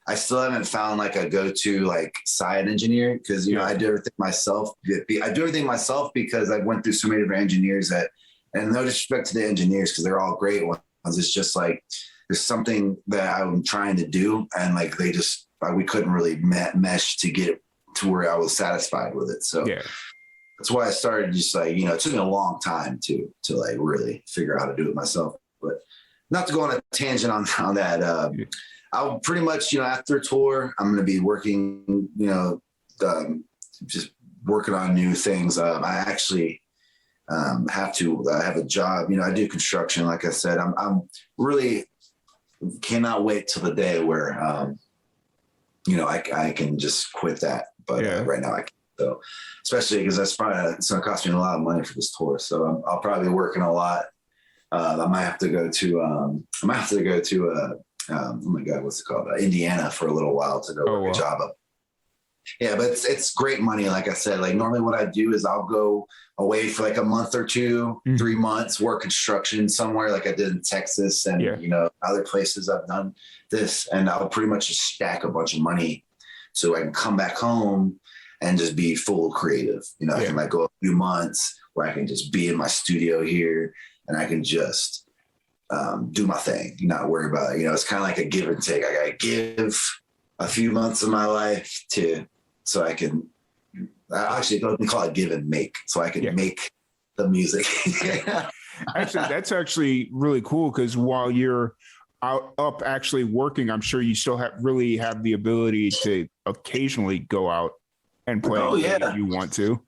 I still haven't found like a go-to like side engineer because, I do everything myself. I do everything myself because I went through so many different engineers and no disrespect to the engineers because they're all great ones. It's just like, there's something that I'm trying to do. And like, we couldn't really mesh to get to where I was satisfied with it. So that's why I started just like, it took me a long time to like really figure out how to do it myself, but not to go on a tangent on that. I'll pretty much, after tour, I'm going to be working, just working on new things. I actually have to have a job. You know, I do construction. Like I said, I'm really cannot wait till the day where, you know, I can just quit that. But right now I can't. So, especially because it's going to cost me a lot of money for this tour. So I'll probably be working a lot. I might have to go to, oh my God, what's it called? Indiana for a little while to go work a job up. Yeah, but it's great money. Like I said, like normally what I do is I'll go away for like a month or two, 3 months, work construction somewhere like I did in Texas and, you know, other places I've done this. And I'll pretty much just stack a bunch of money so I can come back home and just be full creative. You know, I can like go a few months where I can just be in my studio here and I can just do my thing, not worry about it. You know, it's kind of like a give and take. I got to give a few months of my life so I can actually let me call it give and make, so I can make the music. Actually, that's actually really cool because while you're up actually working, I'm sure you still have the ability to occasionally go out and play if you want to.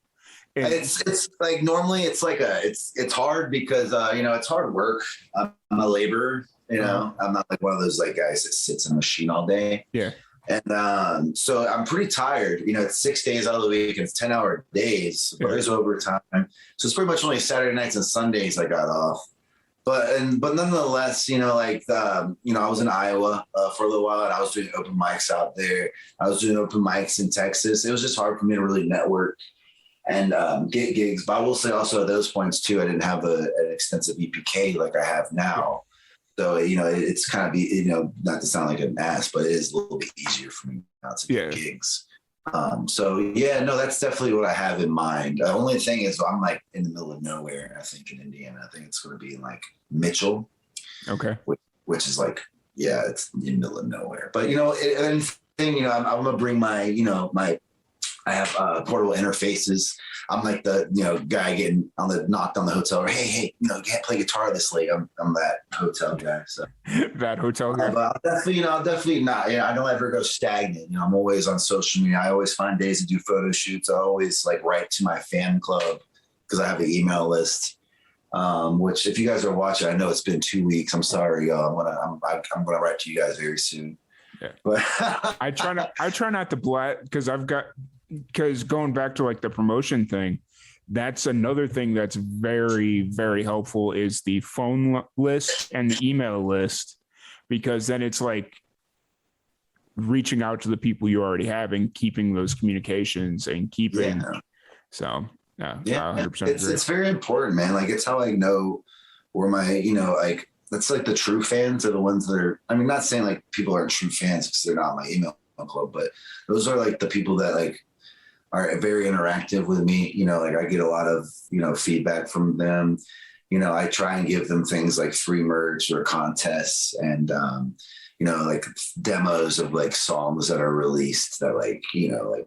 And it's like normally it's like it's hard because you know, it's hard work. I'm a laborer, you know. I'm not like one of those like guys that sits in a machine all day. Yeah. And so I'm pretty tired. You know, it's 6 days out of the week and it's 10-hour days, but there's overtime. So it's pretty much only Saturday nights and Sundays I got off. But nonetheless, you know, like, you know, I was in Iowa for a little while and I was doing open mics out there. I was doing open mics in Texas. It was just hard for me to really network and get gigs. But I will say also at those points too, I didn't have an extensive EPK like I have now. So, you know, it's kind of, you know, not to sound like an ass, but it is a little bit easier for me now to get gigs. So yeah, no, that's definitely what I have in mind. The only thing is I'm like in the middle of nowhere. I think in Indiana, I think it's going to be in like Mitchell. Okay. Which is like, yeah, it's in the middle of nowhere, but you know, you know, I'm going to bring my, you know, I have portable interfaces. I'm like the, you know, guy getting knocked on the hotel or hey, you know, you can't play guitar this late. I'm that hotel guy. So that hotel guy. I'll definitely not. You know, I don't ever go stagnant. You know, I'm always on social media. I always find days to do photo shoots. I always like write to my fan club because I have an email list. Which if you guys are watching, I know it's been 2 weeks. I'm sorry, y'all. I'm gonna write to you guys very soon. Yeah. But I try not to blat because going back to like the promotion thing, that's another thing that's very, very helpful is the phone list and the email list, because then it's like reaching out to the people you already have and keeping those communications and keeping. So yeah, 100% it's very important, man. Like it's how I know where my, you know, like that's like the true fans are the ones that are, I mean, not saying like people aren't true fans because they're not my email club, but those are like the people that like are very interactive with me. You know, like I get a lot of, you know, feedback from them. You know, I try and give them things like free merch or contests and, you know, like demos of like songs that are released that like, you know, like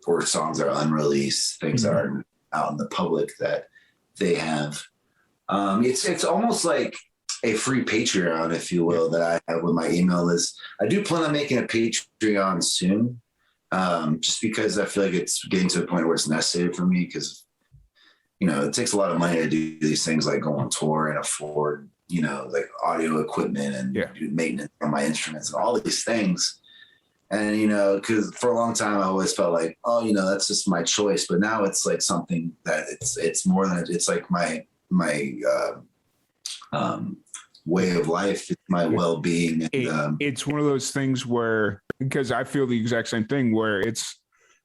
or songs that are unreleased, things that are out in the public that they have. It's almost like a free Patreon, if you will, that I have with my email list. I do plan on making a Patreon soon. Just because I feel like it's getting to a point where it's necessary for me because, you know, it takes a lot of money to do these things like go on tour and afford, you know, like audio equipment and do maintenance on my instruments and all these things. And, you know, because for a long time I always felt like, oh, you know, that's just my choice. But now it's like something that it's more than it's like my way of life, it's my well-being. It's one of those things where, because I feel the exact same thing where it's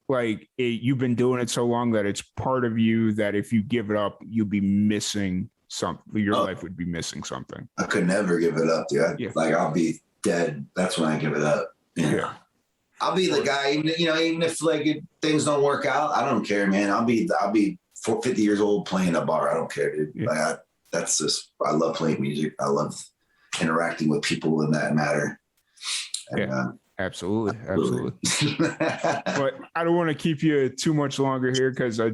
like you've been doing it so long that it's part of you that if you give it up, you'll be missing something. Your life would be missing something. I could never give it up, dude. Like I'll be dead. That's when I give it up. Yeah. I'll be the guy, even if like things don't work out, I don't care, man. I'll be 50 years old playing a bar. I don't care, dude. Like that's just, I love playing music. I love interacting with people in that matter. And, absolutely. But I don't want to keep you too much longer here because I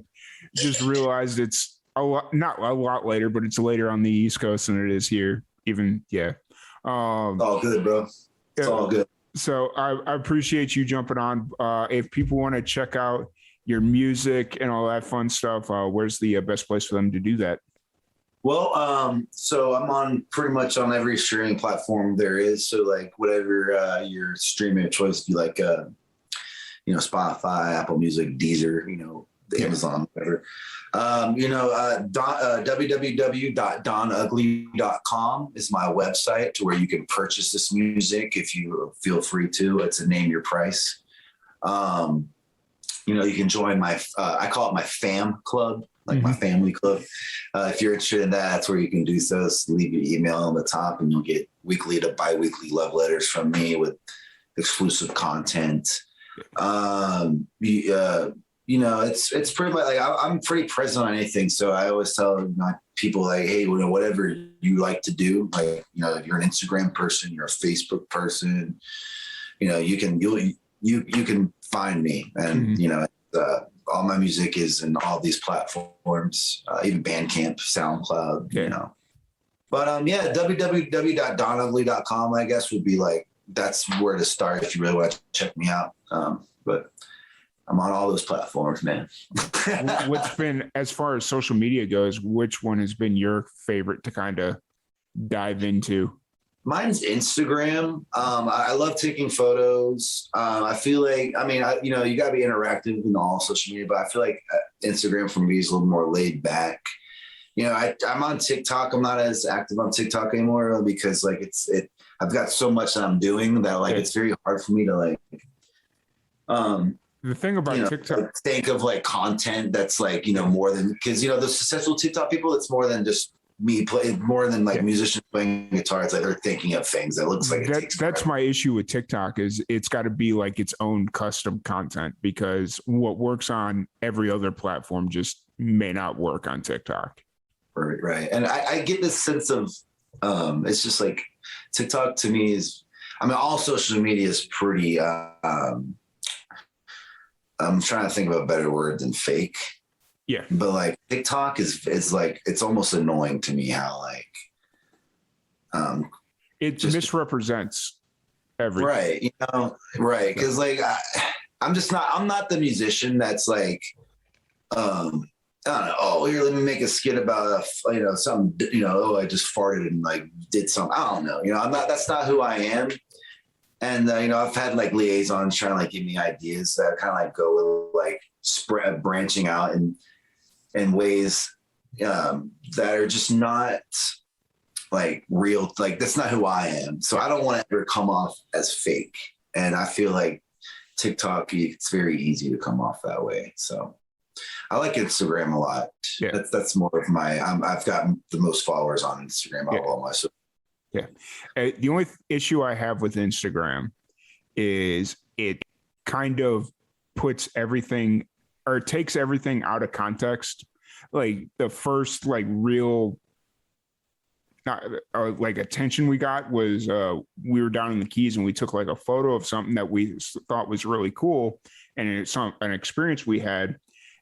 just realized it's not a lot later, but it's later on the East Coast than it is here. Even all good, bro. It's all good. So I appreciate you jumping on. If people want to check out your music and all that fun stuff, where's the best place for them to do that? Well, so I'm on pretty much on every streaming platform there is. So like whatever your streaming of choice, you like, Spotify, Apple Music, Deezer, Amazon, whatever. www.donugly.com is my website to where you can purchase this music if you feel free to. It's a name your price. You can join my, I call it my fam club, like my family club. If you're interested in that, that's where you can do so. Just leave your email on the top and you'll get weekly to bi-weekly love letters from me with exclusive content. It's pretty much like I'm pretty present on anything. So I always tell my people like, hey, whatever you like to do, like, if you're an Instagram person, you're a Facebook person, you can find me, and all my music is in all these platforms, even Bandcamp, SoundCloud, But www.donugly.com, I guess, would be like, that's where to start if you really want to check me out. But I'm on all those platforms, man. What's been, as far as social media goes, which one has been your favorite to kind of dive into? Mine's Instagram. I love taking photos. I feel like, you got to be interactive in all social media, but I feel like Instagram for me is a little more laid back. I'm on TikTok. I'm not as active on TikTok anymore because like I've got so much that I'm doing that like it's very hard for me to like. The thing about TikTok, think of like content that's like more than, because the successful TikTok people, it's more than just me playing, more than like musicians playing guitar. It's like they're thinking of things that looks like that's my issue with TikTok is it's got to be like its own custom content, because what works on every other platform just may not work on TikTok. Right. And I get this sense of it's just like TikTok to me is, all social media is pretty I'm trying to think of a better word than fake. Yeah. But like TikTok is like, it's almost annoying to me how like it just misrepresents everything. Right. Right. Cause like I'm not the musician that's like I don't know, oh, here, let me make a skit about something, I just farted and like did something. I don't know. That's not who I am. And, I've had like liaisons trying to like give me ideas that kind of like go with like branching out in ways that are just not like real. Like that's not who I am. So I don't want to ever come off as fake. And I feel like TikTok, it's very easy to come off that way. So I like Instagram a lot. Yeah. That's more of my, I've got the most followers on Instagram. Yeah. All my social. Yeah. The only issue I have with Instagram is it kind of puts everything, or it takes everything out of context. Like the first like real like attention we got was we were down in the Keys and we took like a photo of something that we thought was really cool. And it's an experience we had.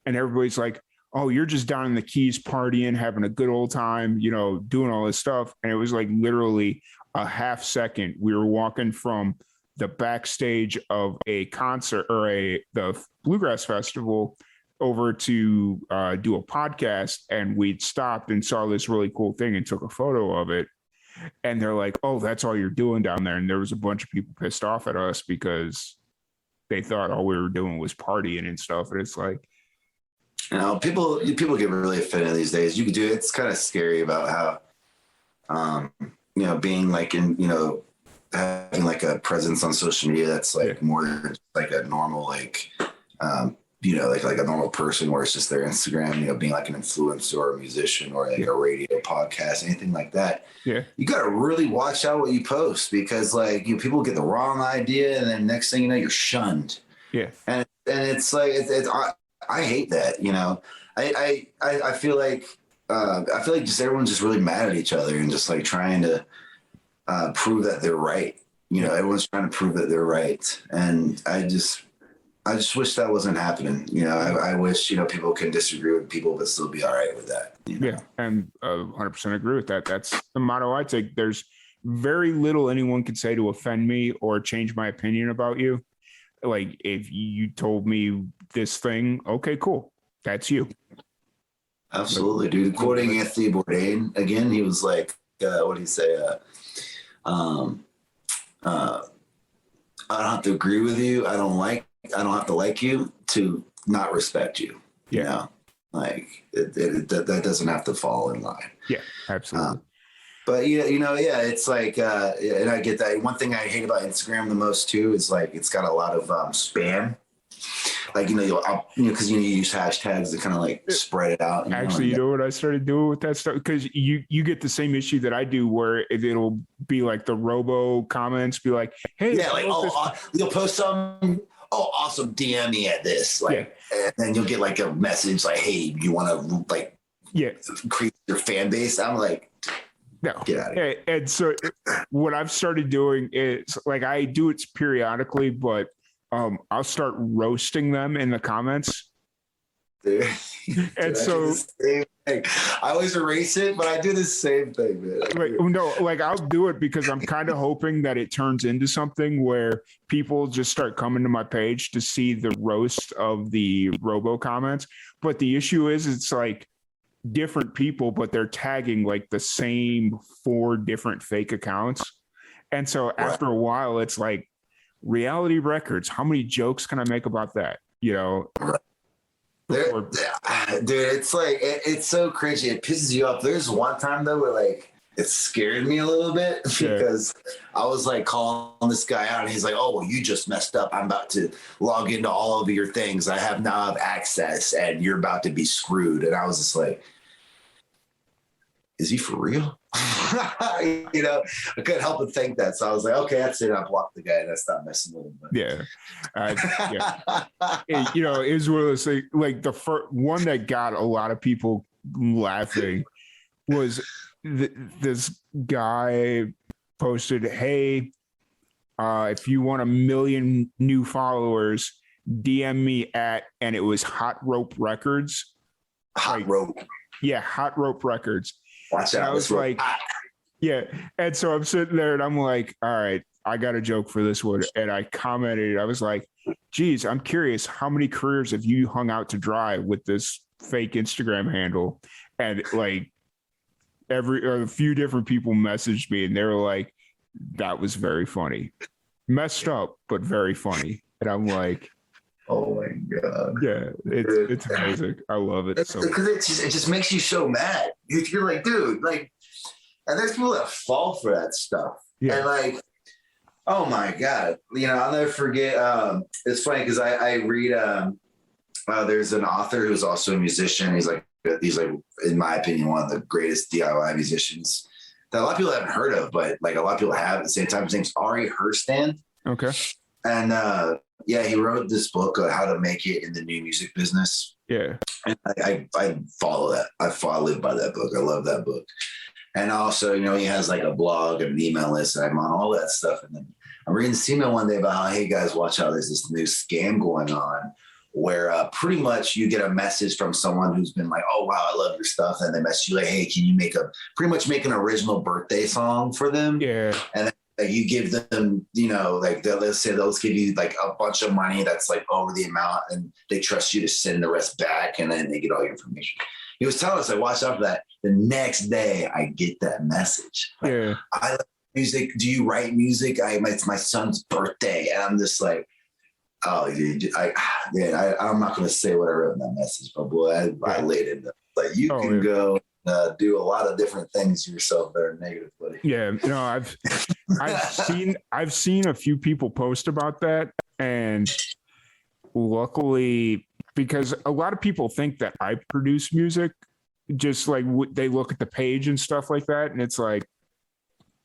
And everybody's like, oh, you're just down in the Keys partying, having a good old time, doing all this stuff. And it was like literally a half second. We were walking from the backstage of a concert or the Bluegrass Festival over to do a podcast. And we'd stopped and saw this really cool thing and took a photo of it. And they're like, oh, that's all you're doing down there. And there was a bunch of people pissed off at us because they thought all we were doing was partying and stuff. And it's like, people get really offended these days. You could do it. It's kind of scary about how, being like having like a presence on social media that's like more like a normal, like, like a normal person where it's just their Instagram, being like an influencer or a musician or like a radio podcast, anything like that. Yeah. You got to really watch out what you post because like people get the wrong idea and then next thing you know, you're shunned. Yeah. And it's like, I hate that, I feel like just everyone's just really mad at each other and just like trying to prove that they're right. Everyone's trying to prove that they're right. And I just wish that wasn't happening. I wish, people can disagree with people, but still be all right with that. Yeah. And 100% agree with that. That's the motto I take. There's very little anyone can say to offend me or change my opinion about you. Like if you told me this thing, okay, cool. That's you. Absolutely, dude. Quoting Anthony Bourdain again, he was like, what did he say? Um, uh, I don't have to agree with you. I don't have to like you to not respect you. You know, like that doesn't have to fall in line. Yeah, absolutely. But it's like, and I get that. One thing I hate about Instagram the most too is like it's got a lot of spam. Like because you use hashtags to kind of like spread it out. Actually, you know what I started doing with that stuff? Because you get the same issue that I do, where it'll be like the Robo Comments, be like, "Hey, yeah, like you'll post something. Oh, awesome! DM me at this, like, and then you'll get like a message like, "Hey, you want to like, create your fan base?" I'm like, no, get out of here. And so, what I've started doing is like I do it periodically, but I'll start roasting them in the comments. Dude, and so I always erase it, but I do the same thing, man. Like I'll do it because I'm kind of hoping that it turns into something where people just start coming to my page to see the roast of the Robo Comments. But the issue is it's like different people, but they're tagging like the same 4 different fake accounts. And so after a while, it's like Reality Records. How many jokes can I make about that? Dude, it's like it's so cringy. It pisses you off. There's one time though where like it scared me a little bit because I was like calling this guy out and he's like, "Oh, well, you just messed up. I'm about to log into all of your things. I now have access and you're about to be screwed." And I was just like, is he for real? I couldn't help but think that. So I was like, okay, that's it. I blocked the guy and I stopped messing with him. It was one of those things, like the first one that got a lot of people laughing was this guy posted, "Hey, if you want 1 million new followers, DM me at," and it was Hot Rope Records. Rope. Yeah, Hot Rope Records. Watch out. I was like, and so I'm sitting there and I'm like, all right, I got a joke for this one. And I commented, I was like, geez, I'm curious, how many careers have you hung out to dry with this fake Instagram handle? And like a few different people messaged me and they were like, that was very funny. Messed up, but very funny. And I'm like, oh my God. Yeah, it's amazing. I love it. Because it just makes you so mad. You're like, dude, like, and there's people that fall for that stuff. Yeah. And like, oh my God. I'll never forget. It's funny because I read there's an author who's also a musician. He's like, in my opinion, one of the greatest DIY musicians that a lot of people haven't heard of, but like a lot of people have at the same time. His name's Ari Herstand. Okay. And he wrote this book on how to make it in the new music business. Yeah. And I follow that. I live by that book. I love that book. And also, he has like a blog and an email list, and I'm on all that stuff. And then I'm reading this email one day about how, hey guys, watch out. There's this new scam going on where pretty much you get a message from someone who's been like, oh, wow, I love your stuff. And they message you like, hey, can you make an original birthday song for them? Yeah. And you give them, like let's say they'll give you like a bunch of money that's like over the amount, and they trust you to send the rest back, and then they get all your information. He was telling us, I watched out for that. The next day, I get that message. Like, yeah. I like music. Do you write music? It's my son's birthday, and I'm just like, oh, dude, I'm not going to say what I wrote in that message, but boy, I laid it. Like you can go. Do a lot of different things yourself that are negative, buddy. Yeah, I've seen a few people post about that, and luckily, because a lot of people think that I produce music, just like they look at the page and stuff like that, and it's like,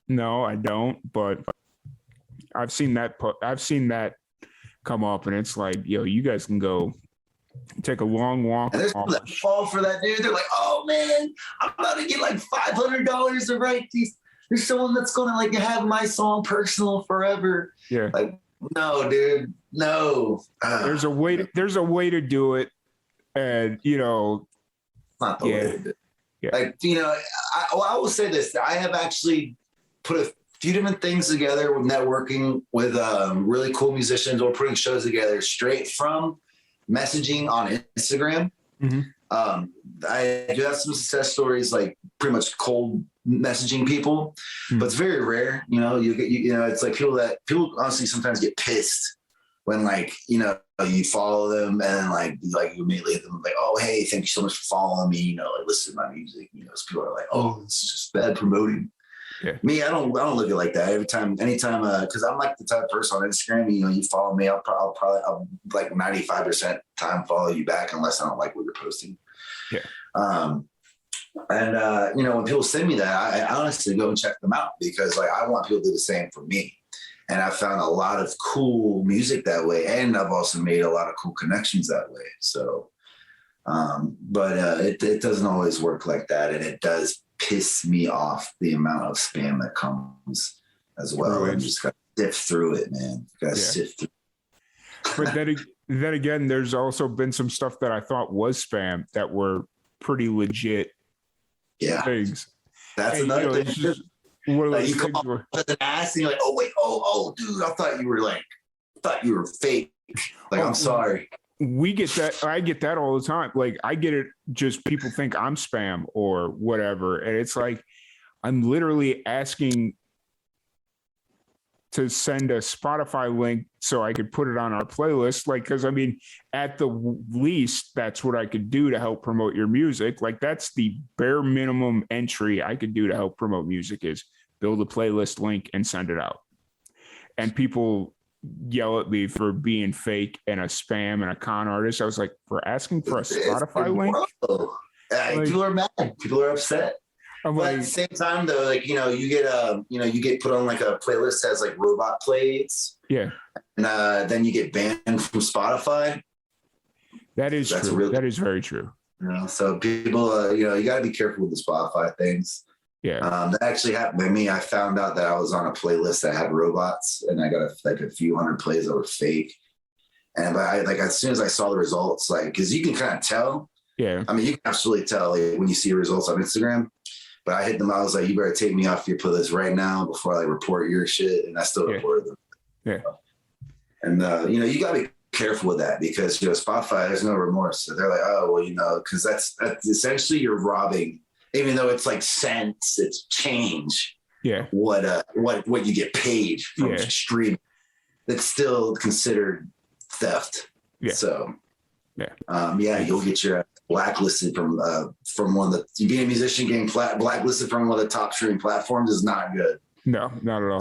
no, I don't. But I've seen that come up, and it's like, yo, you guys can go take a long walk. And there's people that fall for that, dude. They're like, oh man, I'm about to get like $500 to write these. There's someone that's going to like have my song personal forever. Yeah. Like, no, dude, no. There's a way to do it. And, not the way to do it. Yeah. Like, I will say this. I have actually put a few different things together with networking with really cool musicians or putting shows together straight from messaging on Instagram. I do have some success stories, like pretty much cold messaging people, but it's very rare. It's like people honestly sometimes get pissed when you follow them and like you immediately hit them like, oh, hey, thank you so much for following me. Listen to my music. So people are like, oh, it's just bad promoting. Yeah. Me, I don't look at it like that. Anytime, because I'm like the type of person on Instagram. You follow me, I'll like 95% time follow you back unless I don't like what you're posting. Yeah. When people send me that, I honestly go and check them out because like I want people to do the same for me. And I found a lot of cool music that way, and I've also made a lot of cool connections that way. So, it doesn't always work like that, and it does piss me off the amount of spam that comes as well. And just got to sift through it, man. Sift through. But then again, there's also been some stuff that I thought was spam that were pretty legit things. That's another thing. You come up with an ass and you're like, oh wait, oh dude, I thought you were fake. Like, I'm sorry. We get that. I get that all the time. Like, I get it. Just people think I'm spam or whatever. And it's like, I'm literally asking to send a Spotify link so I could put it on our playlist. Like, cause I mean, at the least, that's what I could do to help promote your music. Like, that's the bare minimum entry I could do to help promote music is build a playlist link and send it out. And people yell at me for being fake and a spam and a con artist. I was like, for asking for a Spotify link? People are mad. People are upset. But at the same time, though, like, you get put on like a playlist that has like robot plays. Yeah. And then you get banned from Spotify. That is true. That is very true. So people, you got to be careful with the Spotify things. Yeah. That actually happened to me. I found out that I was on a playlist that had robots, and I got a few hundred plays that were fake. And as soon as I saw the results, like, because you can kind of tell. Yeah. I mean, you can absolutely tell when you see results on Instagram. But I hit them. I was like, you better take me off your playlist right now before I report your shit. And I still reported them. Yeah. And, you got to be careful with that because, Spotify, there's no remorse. So they're like, oh, well, because that's essentially you're robbing, even though it's like cents, it's change. Yeah. What you get paid from streaming. It's still considered theft. Yeah. So, you'll get your blacklisted from one of the being a musician getting blacklisted from one of the top streaming platforms is not good. No, not at all.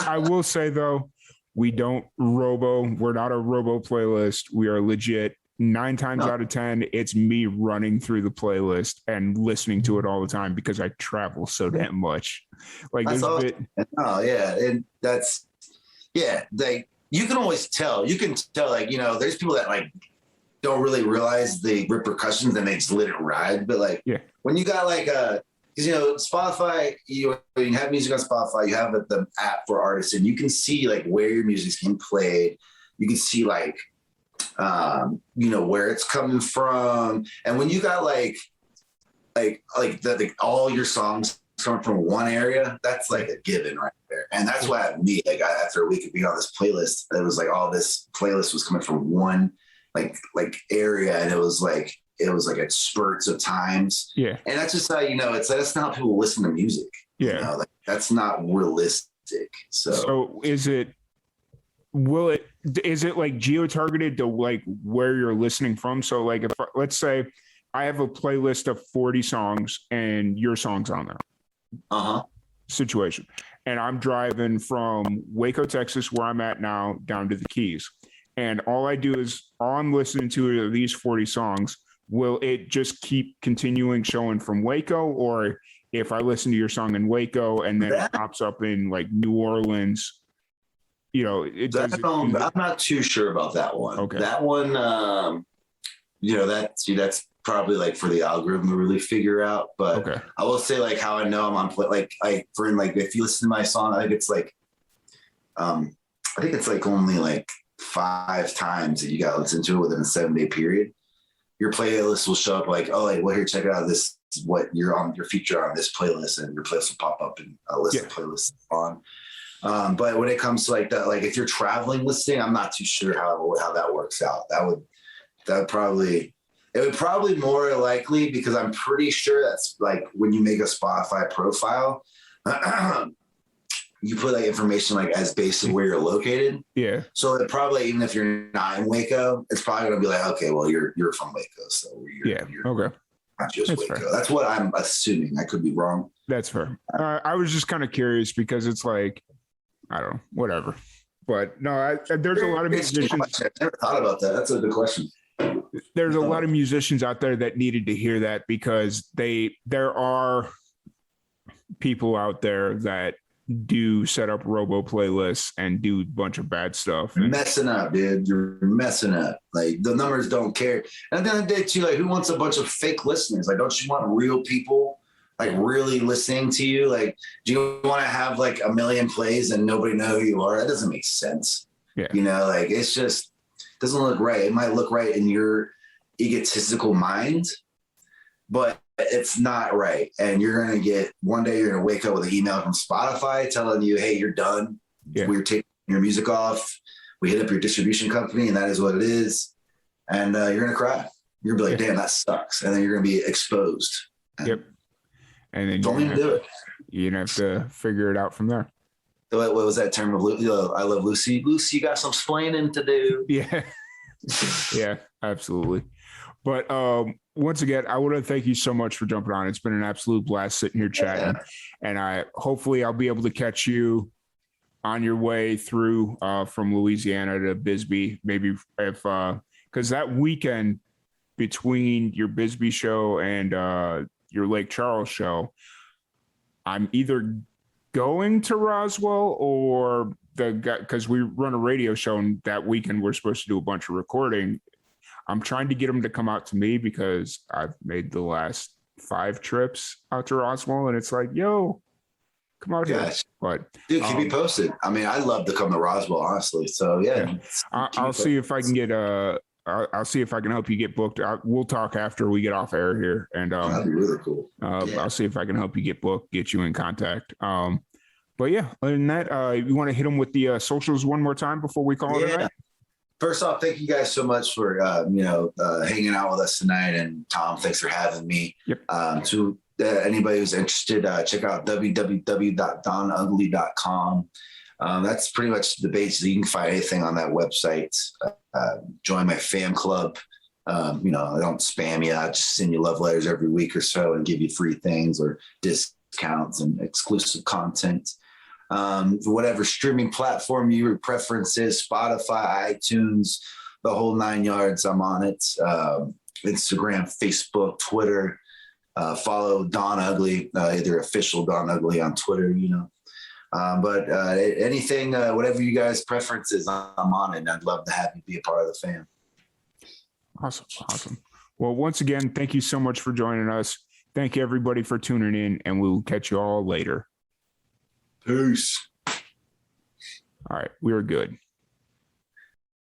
I will say though, we're not a robo playlist. We are legit. 9 times out of 10, it's me running through the playlist and listening to it all the time because I travel so damn much. Like, that's awesome. And that's like you can always tell. You can tell, like, there's people that like don't really realize the repercussions and they just let it ride. But like when you got like Spotify, you have music on Spotify, you have the app for artists, and you can see like where your music's getting played. You can see like where it's coming from. And when you got like all your songs coming from one area, that's like a given right there. And that's why after a week of being on this playlist, it was like all this playlist was coming from one like area, and it was like at spurts of times. Yeah. And that's just how that's not how people listen to music. Yeah. That's not realistic. So is it like geo-targeted to like where you're listening from? So like, if let's say I have a playlist of 40 songs and your song's on there. Situation. And I'm driving from Waco, Texas, where I'm at now, down to the Keys. And all I'm listening to are these 40 songs. Will it just keep continuing showing from Waco? Or if I listen to your song in Waco and then it pops up in like New Orleans, I'm not too sure about that one. Okay. That one, that's probably like for the algorithm to really figure out. But I will say like how I know I'm on if you listen to my song, I think it's like only like 5 times that you got to listen to it within a 7-day period. Your playlist will show up like, oh, like, well, here, check it out. This what you're on your feature on this playlist, and your playlist will pop up in a list of playlists on. But when it comes to like that, like if you're traveling listing, I'm not too sure how that works out. It would probably more likely, because I'm pretty sure that's like when you make a Spotify profile, you put like information like as based on where you're located. Yeah. So it probably, even if you're not in Waco, it's probably gonna be like, okay, well you're from Waco, so you're okay. Not just That's Waco. fair. That's what I'm assuming. I could be wrong. That's fair. I was just kind of curious because it's like, I don't know, whatever. But no, there's a lot of musicians. I never thought about that. That's a good question. There's a lot of musicians out there that needed to hear that, because there are people out there that do set up robo playlists and do a bunch of bad stuff. You're messing up, dude. You're messing up. Like, the numbers don't care. And at the end of the day, too, like, who wants a bunch of fake listeners? Like, don't you want real people, like, really listening to you? Like, do you want to have like 1 million plays and nobody know who you are? That doesn't make sense. Yeah. You know, like, it's just doesn't look right. It might look right in your egotistical mind, but it's not right. And you're going to get, one day you're going to wake up with an email from Spotify telling you, hey, you're done. Yeah. We're taking your music off. We hit up your distribution company, and that is what it is. And you're going to cry. You're going to be like, damn, that sucks. And then you're going to be exposed. Yep. And then don't even do it. You're going to have to figure it out from there. What was that term of I love Lucy? Lucy, you got some splaining to do. Yeah. Yeah, absolutely. But once again, I want to thank you so much for jumping on. It's been an absolute blast sitting here chatting. And hopefully I'll be able to catch you on your way through from Louisiana to Bisbee. Maybe if, because that weekend between your Bisbee show and your Lake Charles show, I'm either going to Roswell or because we run a radio show, and that weekend we're supposed to do a bunch of recording. I'm trying to get them to come out to me, because I've made the last 5 trips out to Roswell, and it's like, yo, come out here. But dude, keep me posted. I mean, I'd love to come to Roswell, honestly. So yeah. I'll see if I can get I'll see if I can help you get booked. We'll talk after we get off air here, and that'd be really cool. I'll see if I can help you get booked, get you in contact. But yeah, other than that, you want to hit them with the socials one more time before we call it a night? First off, thank you guys so much for hanging out with us tonight. And Tom, thanks for having me. Yep. To anybody who's interested, check out www.donugly.com. That's pretty much the basis. You can find anything on that website. Join my fam club. I don't spam you. I just send you love letters every week or so and give you free things or discounts and exclusive content. Whatever streaming platform your preference is, Spotify, iTunes, the whole 9 yards, I'm on it. Instagram, Facebook, Twitter. Follow Don Ugly, either official Don Ugly on Twitter, but anything, whatever you guys' preference is, I'm on it, and I'd love to have you be a part of the fam. Awesome. Well, once again, thank you so much for joining us. Thank you, everybody, for tuning in, and we'll catch you all later. Peace. All right. We are good.